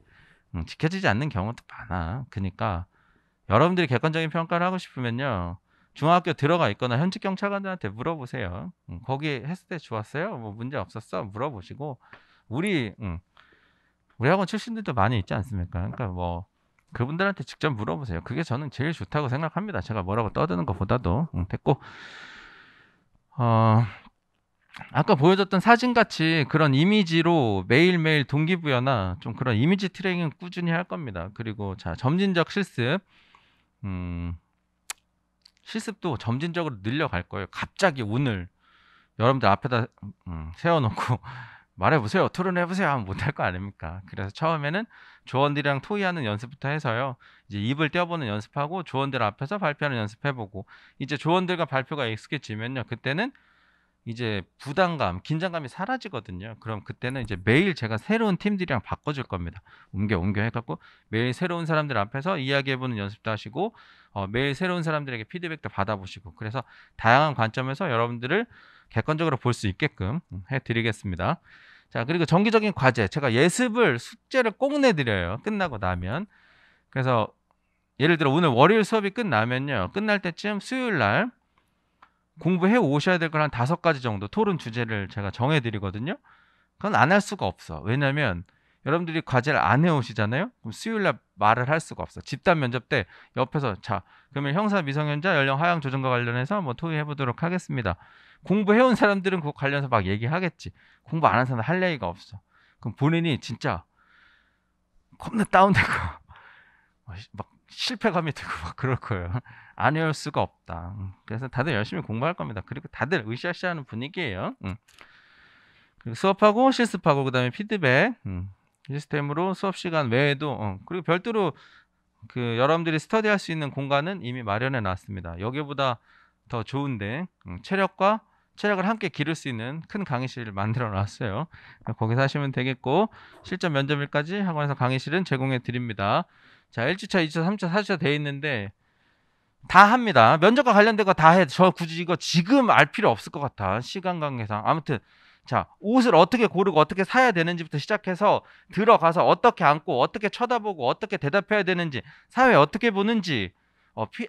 지켜지지 않는 경우도 많아. 그러니까 여러분들이 객관적인 평가를 하고 싶으면요. 중학교 들어가 있거나 현직 경찰관들한테 물어보세요. 거기 했을 때 좋았어요? 뭐 문제 없었어? 물어보시고 우리 학원 출신들도 많이 있지 않습니까? 그러니까 뭐 그분들한테 직접 물어보세요. 그게 저는 제일 좋다고 생각합니다. 제가 뭐라고 떠드는 것보다도 됐고 아까 보여줬던 사진같이 그런 이미지로 매일매일 동기부여나 좀 그런 이미지 트레이닝 꾸준히 할 겁니다. 그리고 자 점진적 실습 실습도 점진적으로 늘려갈 거예요. 갑자기 오늘 여러분들 앞에다 세워놓고 말해보세요. 토론해보세요. 하면 못할 거 아닙니까? 그래서 처음에는 조원들이랑 토의하는 연습부터 해서요. 이제 입을 떼어보는 연습하고 조원들 앞에서 발표하는 연습해보고 이제 조원들과 발표가 익숙해지면요. 그때는 이제 부담감, 긴장감이 사라지거든요. 그럼 그때는 이제 매일 제가 새로운 팀들이랑 바꿔줄 겁니다. 옮겨 해갖고 매일 새로운 사람들 앞에서 이야기해보는 연습도 하시고 매일 새로운 사람들에게 피드백도 받아보시고 그래서 다양한 관점에서 여러분들을 객관적으로 볼 수 있게끔 해드리겠습니다. 자, 그리고 정기적인 과제. 제가 예습을, 숙제를 꼭 내드려요. 끝나고 나면. 그래서 예를 들어 오늘 월요일 수업이 끝나면요. 끝날 때쯤 수요일 날 공부해 오셔야 될 걸 한 5가지 정도 토론 주제를 제가 정해드리거든요. 그건 안 할 수가 없어. 왜냐면 여러분들이 과제를 안 해오시잖아요. 그럼 수요일 날 말을 할 수가 없어. 집단 면접 때 옆에서 자 그러면 형사 미성년자 연령 하향 조정과 관련해서 뭐 토의해 보도록 하겠습니다. 공부해온 사람들은 그거 관련해서 막 얘기하겠지. 공부 안 한 사람은 할 얘기가 없어. 그럼 본인이 진짜 겁나 다운되고 막 실패감이 들고 막 그럴 거예요. 안 해올 수가 없다. 그래서 다들 열심히 공부할 겁니다. 그리고 다들 으쌰으쌰하는 분위기예요. 그리고 수업하고 실습하고 그다음에 피드백 시스템으로 수업 시간 외에도 그리고 별도로 그 여러분들이 스터디할 수 있는 공간은 이미 마련해 놨습니다. 여기보다 더 좋은데 체력을 함께 기를 수 있는 큰 강의실을 만들어 놨어요. 거기서 하시면 되겠고 실전 면접일까지 학원에서 강의실은 제공해 드립니다. 자 1주차, 2주차, 3주차, 4주차 돼 있는데 다 합니다. 면접과 관련된 거 다 해. 저 굳이 이거 지금 알 필요 없을 것 같아. 시간 관계상. 아무튼 자 옷을 어떻게 고르고 어떻게 사야 되는지부터 시작해서 들어가서 어떻게 앉고 어떻게 쳐다보고 어떻게 대답해야 되는지 사회 어떻게 보는지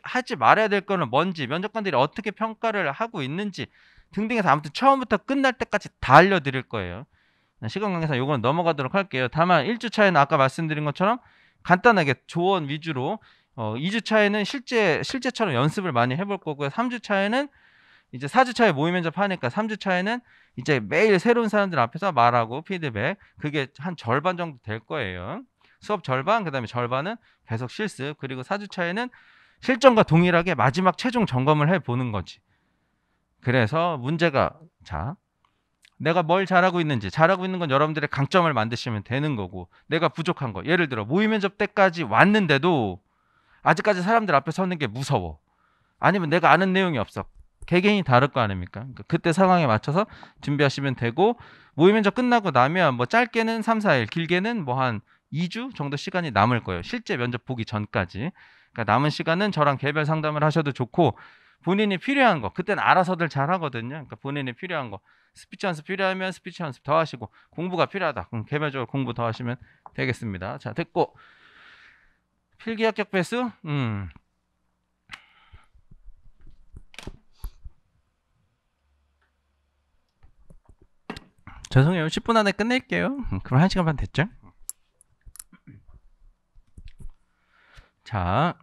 하지 말아야 될 거는 뭔지 면접관들이 어떻게 평가를 하고 있는지 등등해서 아무튼 처음부터 끝날 때까지 다 알려드릴 거예요. 시간 관계상 요거는 넘어가도록 할게요. 다만 1주차에는 아까 말씀드린 것처럼 간단하게 조언 위주로 2주차에는 실제처럼 연습을 많이 해볼 거고요. 3주차에는 이제 4주차에 모의 면접 하니까 3주차에는 이제 매일 새로운 사람들 앞에서 말하고 피드백 그게 한 절반 정도 될 거예요. 수업 절반 그다음에 절반은 계속 실습 그리고 4주차에는 실전과 동일하게 마지막 최종 점검을 해보는 거지. 그래서 문제가 자 내가 뭘 잘하고 있는지 잘하고 있는 건 여러분들의 강점을 만드시면 되는 거고 내가 부족한 거 예를 들어 모의 면접 때까지 왔는데도 아직까지 사람들 앞에 서는 게 무서워. 아니면 내가 아는 내용이 없어. 개개인이 다를 거 아닙니까? 그러니까 그때 상황에 맞춰서 준비하시면 되고 모의 면접 끝나고 나면 뭐 짧게는 3, 4일 길게는 뭐 한 2주 정도 시간이 남을 거예요. 실제 면접 보기 전까지. 그러니까 남은 시간은 저랑 개별 상담을 하셔도 좋고 본인이 필요한 거 그때는 알아서들 잘 하거든요. 그러니까 본인이 필요한 거 스피치 연습 필요하면 스피치 연습 더 하시고 공부가 필요하다. 그럼 개별적으로 공부 더 하시면 되겠습니다. 자, 됐고 필기 합격 배수 죄송해요. 10분 안에 끝낼게요. 그럼 1시간 반 됐죠? 자,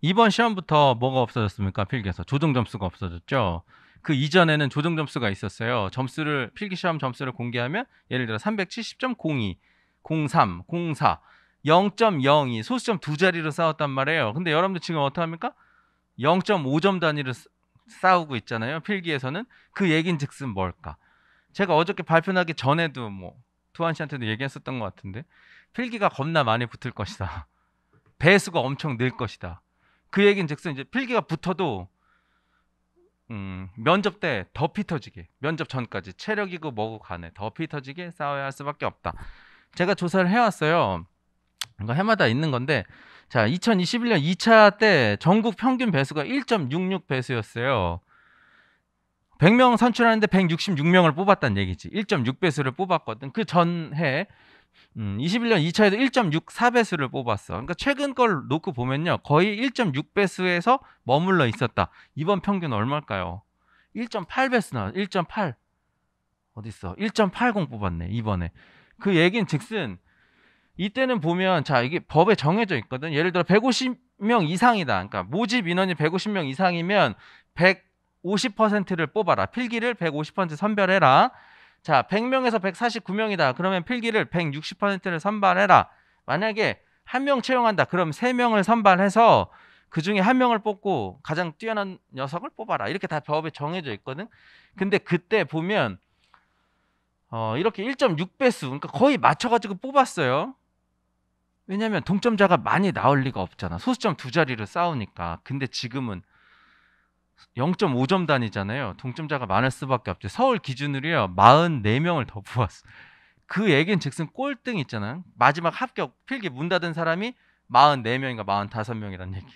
이번 시험부터 뭐가 없어졌습니까? 필기에서 조정 점수가 없어졌죠. 그 이전에는 조정 점수가 있었어요. 점수를 필기 시험 점수를 공개하면 예를 들어 370.02, 03, 04, 0.02 소수점 두 자리로 싸웠단 말이에요. 근데 여러분들 지금 어떡합니까? 0.5점 단위로 싸우고 있잖아요. 필기에서는 그 얘긴즉슨 뭘까? 제가 어저께 발표하기 전에도 뭐 두한 씨한테도 얘기했었던 것 같은데 필기가 겁나 많이 붙을 것이다. 배수가 엄청 늘 것이다. 그 얘긴즉슨 이제 필기가 붙어도 면접 때 더 피 터지게 면접 전까지 체력이고 뭐고 간에 더 피 터지게 싸워야 할 수밖에 없다. 제가 조사를 해왔어요. 이거 해마다 있는 건데 자 2021년 2차 때 전국 평균 배수가 1.66 배수였어요. 100명 선출하는데 166명을 뽑았다는 얘기지. 1.6 배수를 뽑았거든. 그 전해 21년 2차에도 1.64 배수를 뽑았어. 그러니까 최근 걸 놓고 보면요. 거의 1.6 배수에서 머물러 있었다. 이번 평균 얼마일까요? 1.8 배수 나와. 1.8. 어디 있어? 1.80 뽑았네. 이번에. 그 얘긴 즉슨 이때는 보면 자, 이게 법에 정해져 있거든. 예를 들어 150명 이상이다. 그러니까 모집 인원이 150명 이상이면 150%를 뽑아라. 필기를 150% 선별해라. 자, 100명에서 149명이다. 그러면 필기를 160%를 선발해라. 만약에 한 명 채용한다. 그럼 3명을 선발해서 그 중에 한 명을 뽑고 가장 뛰어난 녀석을 뽑아라. 이렇게 다 법에 정해져 있거든. 근데 그때 보면 이렇게 1.6 배수, 그러니까 거의 맞춰가지고 뽑았어요. 왜냐면 동점자가 많이 나올 리가 없잖아. 소수점 두 자리를 싸우니까. 근데 지금은 0.5점 단위잖아요. 동점자가 많을 수밖에 없죠. 서울 기준으로요. 44명을 더 부었어. 그 얘기는 즉슨 꼴등 있잖아. 마지막 합격 필기 문 닫은 사람이 44명인가 45명이란 얘기.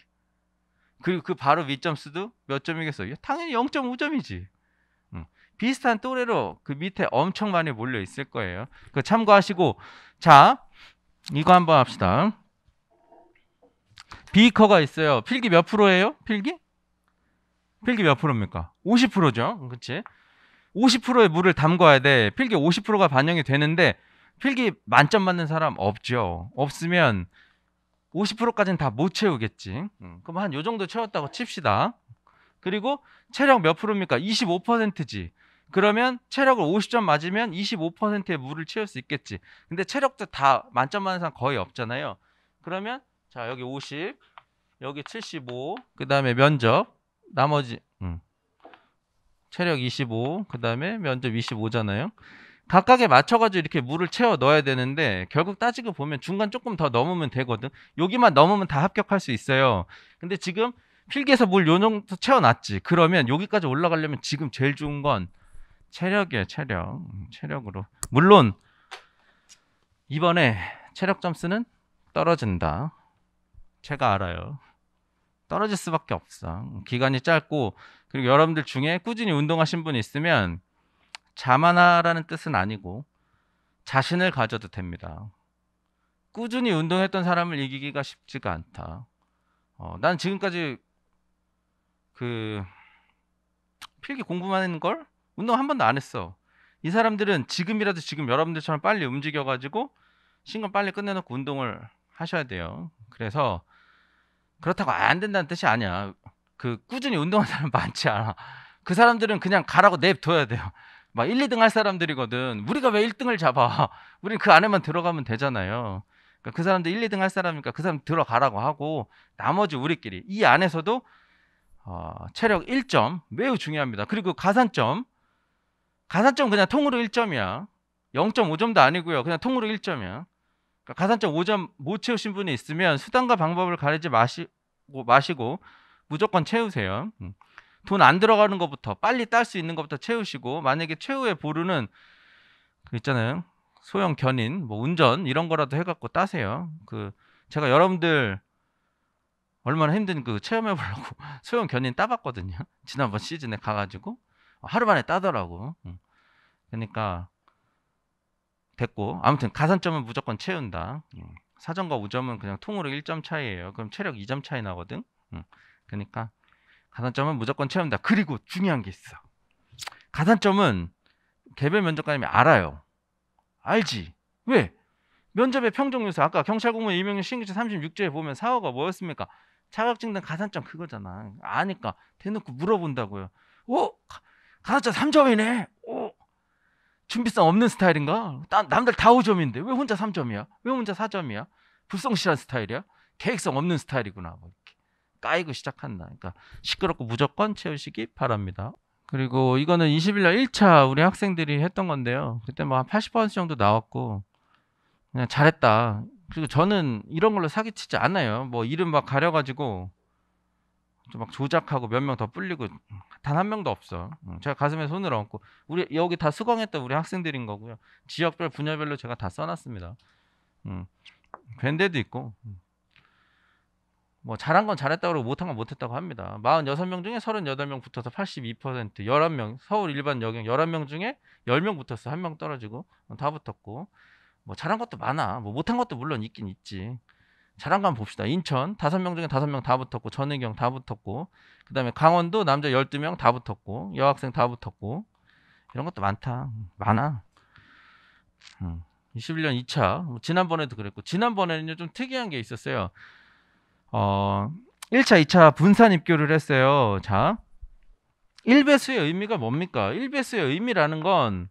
그리고 그 바로 윗점수도 몇 점이겠어요? 당연히 0.5점이지. 비슷한 또래로 그 밑에 엄청 많이 몰려 있을 거예요. 그 참고하시고 자 이거 한번 합시다. 비커가 있어요. 필기 몇 프로예요? 필기 몇 프로입니까? 50%죠. 그치? 50%의 물을 담궈야 돼. 필기 50%가 반영이 되는데 필기 만점 맞는 사람 없죠. 없으면 50%까지는 다 못 채우겠지. 그럼 한 요 정도 채웠다고 칩시다. 그리고 체력 몇 프로입니까? 25%지. 그러면 체력을 50점 맞으면 25%의 물을 채울 수 있겠지. 근데 체력도 다 만점 맞는 사람 거의 없잖아요. 그러면 자 여기 50, 여기 75, 그 다음에 면접, 나머지 체력 25, 그 다음에 면접 25잖아요. 각각에 맞춰가지고 이렇게 물을 채워 넣어야 되는데 결국 따지고 보면 중간 조금 더 넘으면 되거든. 여기만 넘으면 다 합격할 수 있어요. 근데 지금 필기에서 물 요 정도 채워놨지. 그러면 여기까지 올라가려면 지금 제일 좋은 건 체력이에요. 체력. 체력으로. 물론 이번에 체력 점수는 떨어진다. 제가 알아요. 떨어질 수밖에 없어. 기간이 짧고 그리고 여러분들 중에 꾸준히 운동하신 분 있으면 자만하라는 뜻은 아니고 자신을 가져도 됩니다. 꾸준히 운동했던 사람을 이기기가 쉽지가 않다. 난 지금까지 그 필기 공부만 했는 걸 운동 한 번도 안 했어. 이 사람들은 지금이라도 지금 여러분들처럼 빨리 움직여가지고 신경 빨리 끝내놓고 운동을 하셔야 돼요. 그래서 그렇다고 안 된다는 뜻이 아니야. 그 꾸준히 운동하는 사람 많지 않아. 그 사람들은 그냥 가라고 냅둬야 돼요. 막 1, 2등 할 사람들이거든. 우리가 왜 1등을 잡아? 우린 그 안에만 들어가면 되잖아요. 그러니까 그 사람들 1, 2등 할 사람이니까 그 사람 들어가라고 하고 나머지 우리끼리 이 안에서도 체력 1점 매우 중요합니다. 그리고 가산점 그냥 통으로 1점이야. 0.5점도 아니고요. 그냥 통으로 1점이야. 그러니까 가산점 5점 못 채우신 분이 있으면 수단과 방법을 가리지 마시고 무조건 채우세요. 돈 안 들어가는 것부터 빨리 딸 수 있는 것부터 채우시고 만약에 최후의 보루는 그 있잖아요. 소형 견인, 뭐 운전 이런 거라도 해갖고 따세요. 그 제가 여러분들 얼마나 힘든 그 체험해 보려고 소형 견인 따봤거든요. 지난번 시즌에 가가지고 하루 만에 따더라고. 그러니까 됐고, 아무튼 가산점은 무조건 채운다. 사점과 5점은 그냥 통으로 1점 차이예요. 그럼 체력 2점 차이 나거든. 그러니까 가산점은 무조건 채운다. 그리고 중요한 게 있어. 가산점은 개별 면접관님이 알아요. 알지? 왜? 면접의 평정 요소, 아까 경찰 공무원 임용률 신규제 36조에 보면 4호가 뭐였습니까? 자격증 등 가산점 그거잖아. 아니까 대놓고 물어본다고요. 오, 가산점 3점이네. 오, 준비성 없는 스타일인가? 남들 다 5점인데 왜 혼자 3점이야? 왜 혼자 4점이야? 불성실한 스타일이야? 계획성 없는 스타일이구나. 뭐 이렇게 까이고 시작한다. 그러니까 시끄럽고 무조건 채우시기 바랍니다. 그리고 이거는 21년 1차 우리 학생들이 했던 건데요. 그때 뭐 한 80% 정도 나왔고 그냥 잘했다. 그리고 저는 이런 걸로 사기치지 않아요. 뭐 이름 막 가려가지고 좀 막 조작하고 몇 명 더 불리고 단 한 명도 없어. 제가 가슴에 손을 얹고 우리 여기 다 수강했던 우리 학생들인 거고요. 지역별 분야별로 제가 다 써놨습니다. 뵌 데도 있고 뭐 잘한 건 잘했다고 그러고 못한 건 못했다고 합니다. 46명 중에 38명 붙어서 82%, 11명 서울 일반 여경 11명 중에 10명 붙었어. 1명 떨어지고 다 붙었고 뭐 잘한 것도 많아. 뭐 못한 것도 물론 있긴 있지. 잘한 거 한번 봅시다. 인천 5명 중에 5명 다 붙었고 전의경 다 붙었고 그 다음에 강원도 남자 12명 다 붙었고 여학생 다 붙었고 이런 것도 많아. 21년 2차 지난번에도 그랬고 지난번에는 좀 특이한 게 있었어요. 1차 2차 분산 입교를 했어요. 자 1배수의 의미가 뭡니까? 1배수의 의미라는 건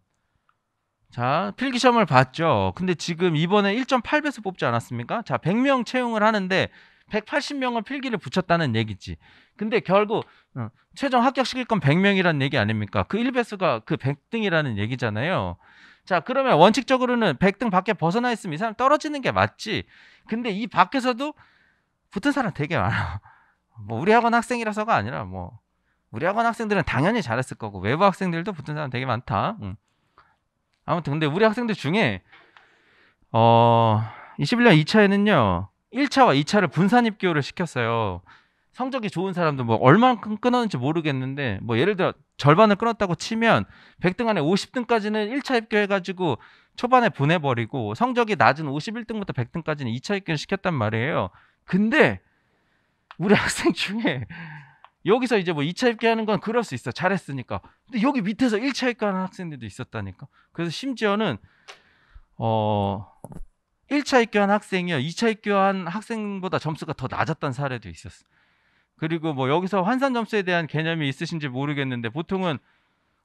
자, 필기시험을 봤죠. 근데 지금 이번에 1.8배수 뽑지 않았습니까? 자, 100명 채용을 하는데 180명을 필기를 붙였다는 얘기지. 근데 결국 최종 합격시킬 건 100명이라는 얘기 아닙니까? 그 1배수가 그 100등이라는 얘기잖아요. 자, 그러면 원칙적으로는 100등 밖에 벗어나 있으면 이 사람 떨어지는 게 맞지. 근데 이 밖에서도 붙은 사람 되게 많아. 뭐 우리 학원 학생이라서가 아니라 뭐 우리 학원 학생들은 당연히 잘했을 거고 외부 학생들도 붙은 사람 되게 많다. 아무튼 근데 우리 학생들 중에 21년 2차에는요 1차와 2차를 분산 입교를 시켰어요. 성적이 좋은 사람도 뭐 얼마만큼 끊었는지 모르겠는데 뭐 예를 들어 절반을 끊었다고 치면 100등 안에 50등까지는 1차 입교해가지고 초반에 보내버리고 성적이 낮은 51등부터 100등까지는 2차 입교를 시켰단 말이에요. 근데 우리 학생 중에 여기서 이제 뭐 2차 입교하는 건 그럴 수 있어. 잘했으니까. 근데 여기 밑에서 1차 입교하는 학생들도 있었다니까. 그래서 심지어는 1차 입교한 학생이요 2차 입교한 학생보다 점수가 더 낮았던 사례도 있었어. 그리고 뭐 여기서 환산 점수에 대한 개념이 있으신지 모르겠는데 보통은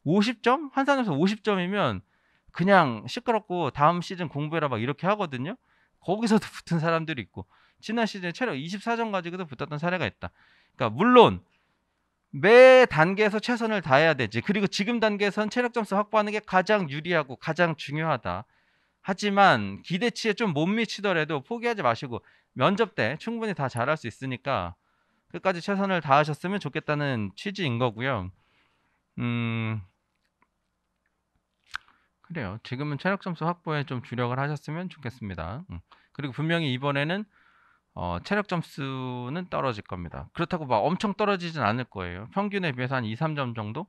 50점? 환산 점수 50점이면 그냥 시끄럽고 다음 시즌 공부해라 막 이렇게 하거든요. 거기서도 붙은 사람들이 있고 지난 시즌에 체력 24점 가지고도 붙었던 사례가 있다. 그러니까 물론 매 단계에서 최선을 다해야 되지. 그리고 지금 단계에선 체력 점수 확보하는 게 가장 유리하고 가장 중요하다. 하지만 기대치에 좀 못 미치더라도 포기하지 마시고 면접 때 충분히 다 잘할 수 있으니까 끝까지 최선을 다하셨으면 좋겠다는 취지인 거고요. 그래요. 지금은 체력 점수 확보에 좀 주력을 하셨으면 좋겠습니다. 그리고 분명히 이번에는 체력 점수는 떨어질 겁니다. 그렇다고 막 엄청 떨어지진 않을 거예요. 평균에 비해서 한 2, 3점 정도?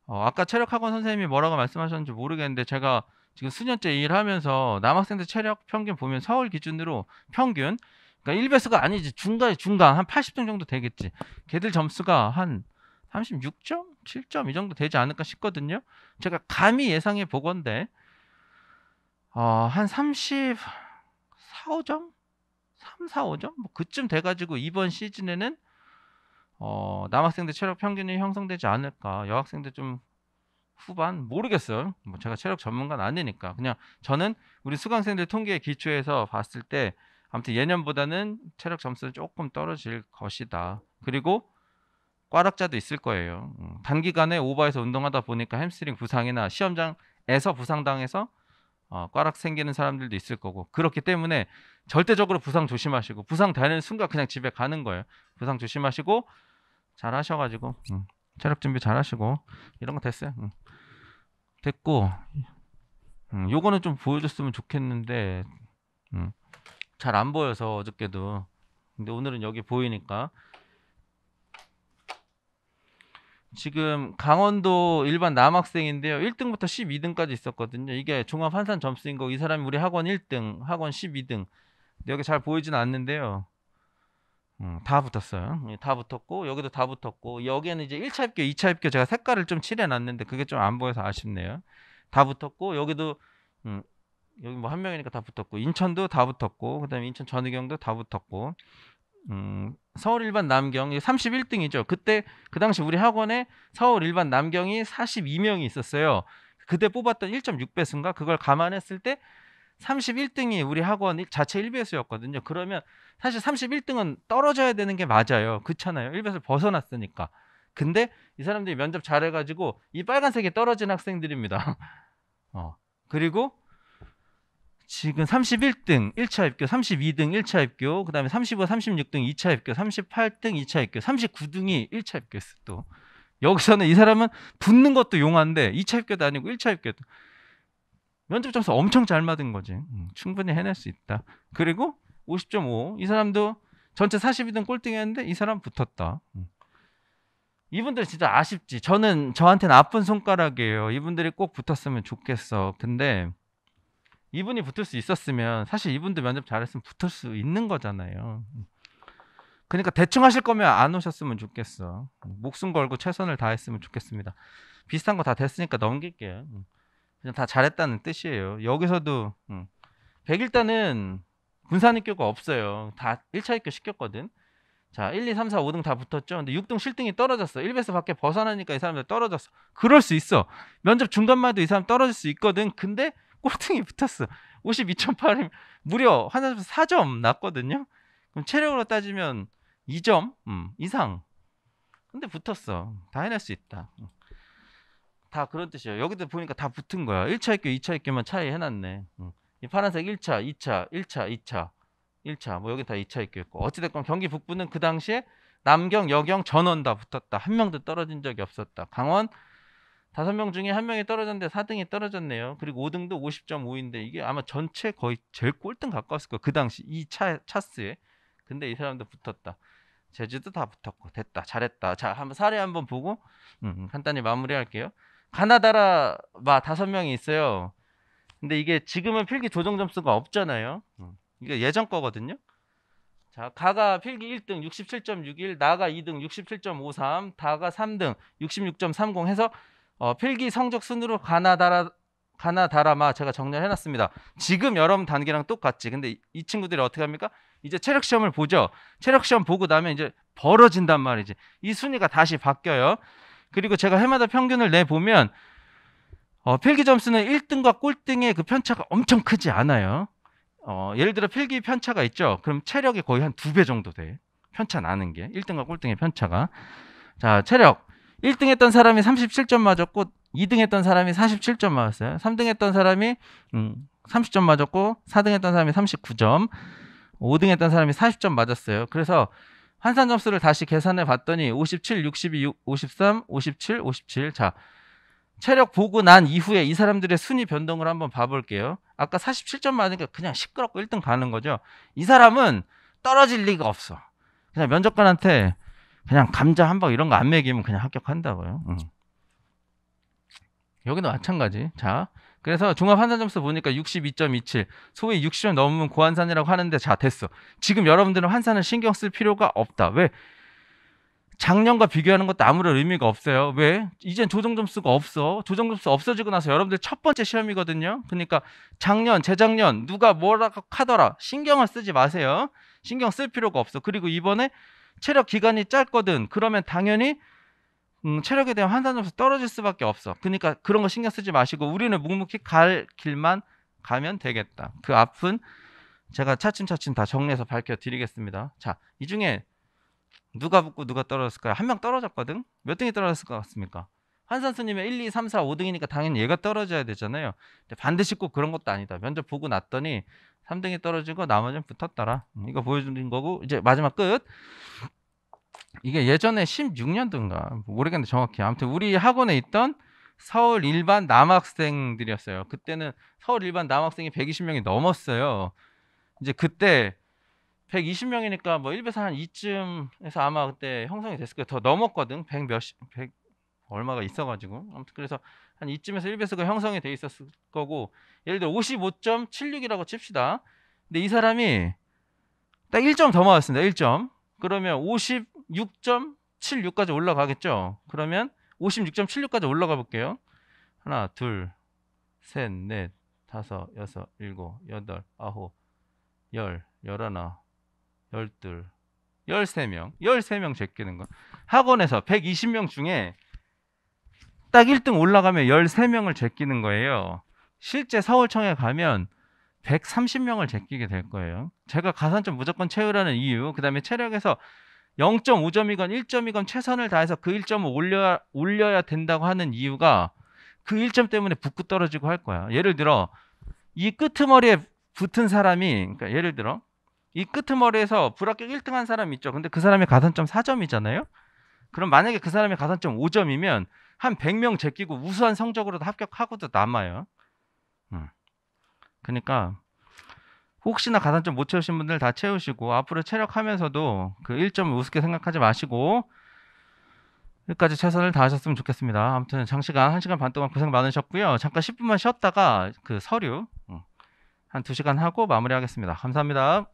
아까 체력학원 선생님이 뭐라고 말씀하셨는지 모르겠는데 제가 지금 수년째 일하면서 남학생들 체력 평균 보면 서울 기준으로 평균 그러니까 1배수가 아니지 중간 한 80점 정도 되겠지. 걔들 점수가 한 36점? 7점 이 정도 되지 않을까 싶거든요. 제가 감히 예상해 보건데 한 34, 5점? 3, 4, 5점? 뭐 그쯤 돼가지고 이번 시즌에는 남학생들 체력 평균이 형성되지 않을까. 여학생들 좀 후반? 모르겠어요. 뭐 제가 체력 전문가는 아니니까. 그냥 저는 우리 수강생들 통계에 기초해서 봤을 때 아무튼 예년보다는 체력 점수는 조금 떨어질 것이다. 그리고 꽈락자도 있을 거예요. 단기간에 오버해서 운동하다 보니까 햄스트링 부상이나 시험장에서 부상당해서 꽈락 생기는 사람들도 있을 거고 그렇기 때문에 절대적으로 부상 조심하시고 부상 되는 순간 그냥 집에 가는 거예요. 부상 조심하시고 잘 하셔가지고 체력 준비 잘 하시고 이런 거 됐어요. 됐고 요거는 좀 보여줬으면 좋겠는데 잘 안 보여서 어저께도. 근데 오늘은 여기 보이니까. 지금 강원도 일반 남학생인데요. 1등부터 12등까지 있었거든요. 이게 종합 환산 점수인 거. 이 사람이 우리 학원 1등, 학원 12등. 여기 잘 보이지는 않는데요. 다 붙었어요. 예, 다 붙었고 여기도 다 붙었고 여기에는 이제 1차 입교, 2차 입교 제가 색깔을 좀 칠해놨는데 그게 좀 안 보여서 아쉽네요. 다 붙었고 여기도 음, 여기 뭐 한 명이니까 다 붙었고 인천도 다 붙었고 그다음에 인천 전의경도 다 붙었고 서울 일반 남경 31등이죠. 그때 그 당시 우리 학원에 서울 일반 남경이 42명이 있었어요. 그때 뽑았던 1.6배수인가 그걸 감안했을 때 31등이 우리 학원 자체 1배수였거든요. 그러면 사실 31등은 떨어져야 되는 게 맞아요. 그렇잖아요. 1배수를 벗어났으니까. 근데 이 사람들이 면접 잘해가지고 이 빨간색이 떨어진 학생들입니다. 그리고 지금 31등 1차 입교, 32등 1차 입교, 그 다음에 35, 36등 2차 입교, 38등 2차 입교, 39등이 1차 입교했어 또. 여기서는 이 사람은 붙는 것도 용한데 2차 입교도 아니고 1차 입교도. 면접 점수 엄청 잘 맞은 거지. 충분히 해낼 수 있다. 그리고 50.5. 이 사람도 전체 42등 꼴등이었는데 이 사람 붙었다. 이분들 진짜 아쉽지. 저한테는 아픈 손가락이에요. 이분들이 꼭 붙었으면 좋겠어. 근데 이분이 붙을 수 있었으면 사실 이분도 면접 잘했으면 붙을 수 있는 거잖아요. 그러니까 대충 하실 거면 안 오셨으면 좋겠어. 목숨 걸고 최선을 다했으면 좋겠습니다. 비슷한 거 다 됐으니까 넘길게요. 그냥 다 잘했다는 뜻이에요. 여기서도 100일단은 군산입교가 없어요. 다 1차 입교 시켰거든. 자, 1, 2, 3, 4, 5등 다 붙었죠. 근데 6등, 7등이 떨어졌어. 1배수 밖에 벗어나니까 이 사람들 떨어졌어. 그럴 수 있어. 면접 중간만 해도 이 사람 떨어질 수 있거든. 근데 꼴등이 붙었어. 52.8이면 무려 한 사람 4점 났거든요. 그럼 체력으로 따지면 2점 이상. 근데 붙었어. 다 해낼 수 있다. 다 그런 뜻이에요. 여기도 보니까 다 붙은 거야. 1차 입교, 2차 입교만 차이 해놨네. 이 파란색 1차, 2차, 1차, 2차, 1차. 뭐 여기 다 2차 입교였고. 어찌됐건 경기 북부는 그 당시에 남경, 여경, 전원 다 붙었다. 한 명도 떨어진 적이 없었다. 강원 5명 중에 한 명이 떨어졌는데 4등이 떨어졌네요. 그리고 5등도 50.5인데 이게 아마 전체 거의 제일 꼴등 가까웠을 거예요. 그 당시 이 차스에. 근데 이 사람도 붙었다. 제주도 다 붙었고 됐다. 잘했다. 자, 한번 사례 한번 보고 간단히 마무리할게요. 가나다라 5명이 있어요. 근데 이게 지금은 필기 조정 점수가 없잖아요. 이게 예전 거거든요. 자, 가가 필기 1등 67.61, 나가 2등 67.53, 다가 3등 66.30 해서 필기 성적 순으로 가나다라마 제가 정리를 해놨습니다. 지금 여러분 단계랑 똑같지. 근데 이 친구들이 어떻게 합니까? 이제 체력 시험을 보죠. 체력 시험 보고 나면 이제 벌어진단 말이지. 이 순위가 다시 바뀌어요. 그리고 제가 해마다 평균을 내보면 필기 점수는 1등과 꼴등의 그 편차가 엄청 크지 않아요. 예를 들어 필기 편차가 있죠. 그럼 체력이 거의 한 2배 정도 돼. 편차 나는 게 1등과 꼴등의 편차가. 자, 체력 1등 했던 사람이 37점 맞았고 2등 했던 사람이 47점 맞았어요. 3등 했던 사람이 30점 맞았고 4등 했던 사람이 39점, 5등 했던 사람이 40점 맞았어요. 그래서 환산 점수를 다시 계산해 봤더니 57, 62, 53, 57, 57. 자, 체력 보고 난 이후에 이 사람들의 순위 변동을 한번 봐볼게요. 아까 47점 맞으니까 그냥 시끄럽고 1등 가는 거죠. 이 사람은 떨어질 리가 없어. 그냥 면접관한테 그냥 감자 한 방 이런 거 안 먹이면 그냥 합격한다고요. 여기도 마찬가지. 자, 그래서 종합 환산 점수 보니까 62.27, 소위 60점 넘으면 고환산이라고 하는데 자, 됐어. 지금 여러분들은 환산을 신경 쓸 필요가 없다. 왜? 작년과 비교하는 것도 아무런 의미가 없어요. 왜? 이젠 조정 점수가 없어. 조정 점수 없어지고 나서 여러분들 첫 번째 시험이거든요. 그러니까 작년, 재작년 누가 뭐라고 하더라. 신경을 쓰지 마세요. 신경 쓸 필요가 없어. 그리고 이번에 체력 기간이 짧거든. 그러면 당연히 체력에 대한 환산 점수 떨어질 수밖에 없어. 그러니까 그런 거 신경 쓰지 마시고 우리는 묵묵히 갈 길만 가면 되겠다. 그 앞은 제가 차츰차츰 다 정리해서 밝혀드리겠습니다. 자, 이 중에 누가 붙고 누가 떨어졌을까요? 한 명 떨어졌거든? 몇 등이 떨어졌을 것 같습니까? 환산수님의 1, 2, 3, 4, 5등이니까 당연히 얘가 떨어져야 되잖아요. 근데 반드시 꼭 그런 것도 아니다. 면접 보고 났더니 3등이 떨어지고 나머지는 붙었더라. 이거 보여드린 거고 이제 마지막 끝. 이게 예전에 16년도인가 모르겠는데 정확히 아무튼 우리 학원에 있던 서울 일반 남학생들이었어요. 그때는 서울 일반 남학생이 120명이 넘었어요. 이제 그때 120명이니까 뭐 1배사 한 2쯤에서 아마 그때 형성이 됐을 거예요. 더 넘었거든. 100 얼마가 있어가지고. 아무튼 그래서 한 이쯤에서 1배수가 형성이 돼 있었을 거고, 예를 들어 55.76이라고 칩시다. 근데 이 사람이 딱 1점 더 맞았습니다. 1점. 그러면 56.76까지 올라가겠죠. 그러면 56.76까지 올라가 볼게요. 하나, 둘, 셋, 넷, 다섯, 여섯, 일곱, 여덟, 아홉, 열, 열하나, 열둘, 13명. 13명 제끼는 거. 학원에서 120명 중에 딱 1등 올라가면 13명을 제끼는 거예요. 실제 서울청에 가면 130명을 제끼게 될 거예요. 제가 가산점 무조건 채우라는 이유, 그 다음에 체력에서 0.5점이건 1점이건 최선을 다해서 그 1점을 올려야 된다고 하는 이유가 그 1점 때문에 붙고 떨어지고 할 거야. 예를 들어 이 끄트머리에 붙은 사람이, 그러니까 예를 들어 이 끄트머리에서 불합격 1등 한 사람 있죠. 근데 그 사람이 가산점 4점이잖아요. 그럼 만약에 그 사람이 가산점 5점이면 한 100명 제끼고 우수한 성적으로도 합격하고도 남아요. 그러니까 혹시나 가산점 못 채우신 분들 다 채우시고, 앞으로 체력하면서도 그 1점을 우습게 생각하지 마시고 여기까지 최선을 다하셨으면 좋겠습니다. 아무튼 장시간 1시간 반 동안 고생 많으셨고요. 잠깐 10분만 쉬었다가 그 서류 한 2시간 하고 마무리하겠습니다. 감사합니다.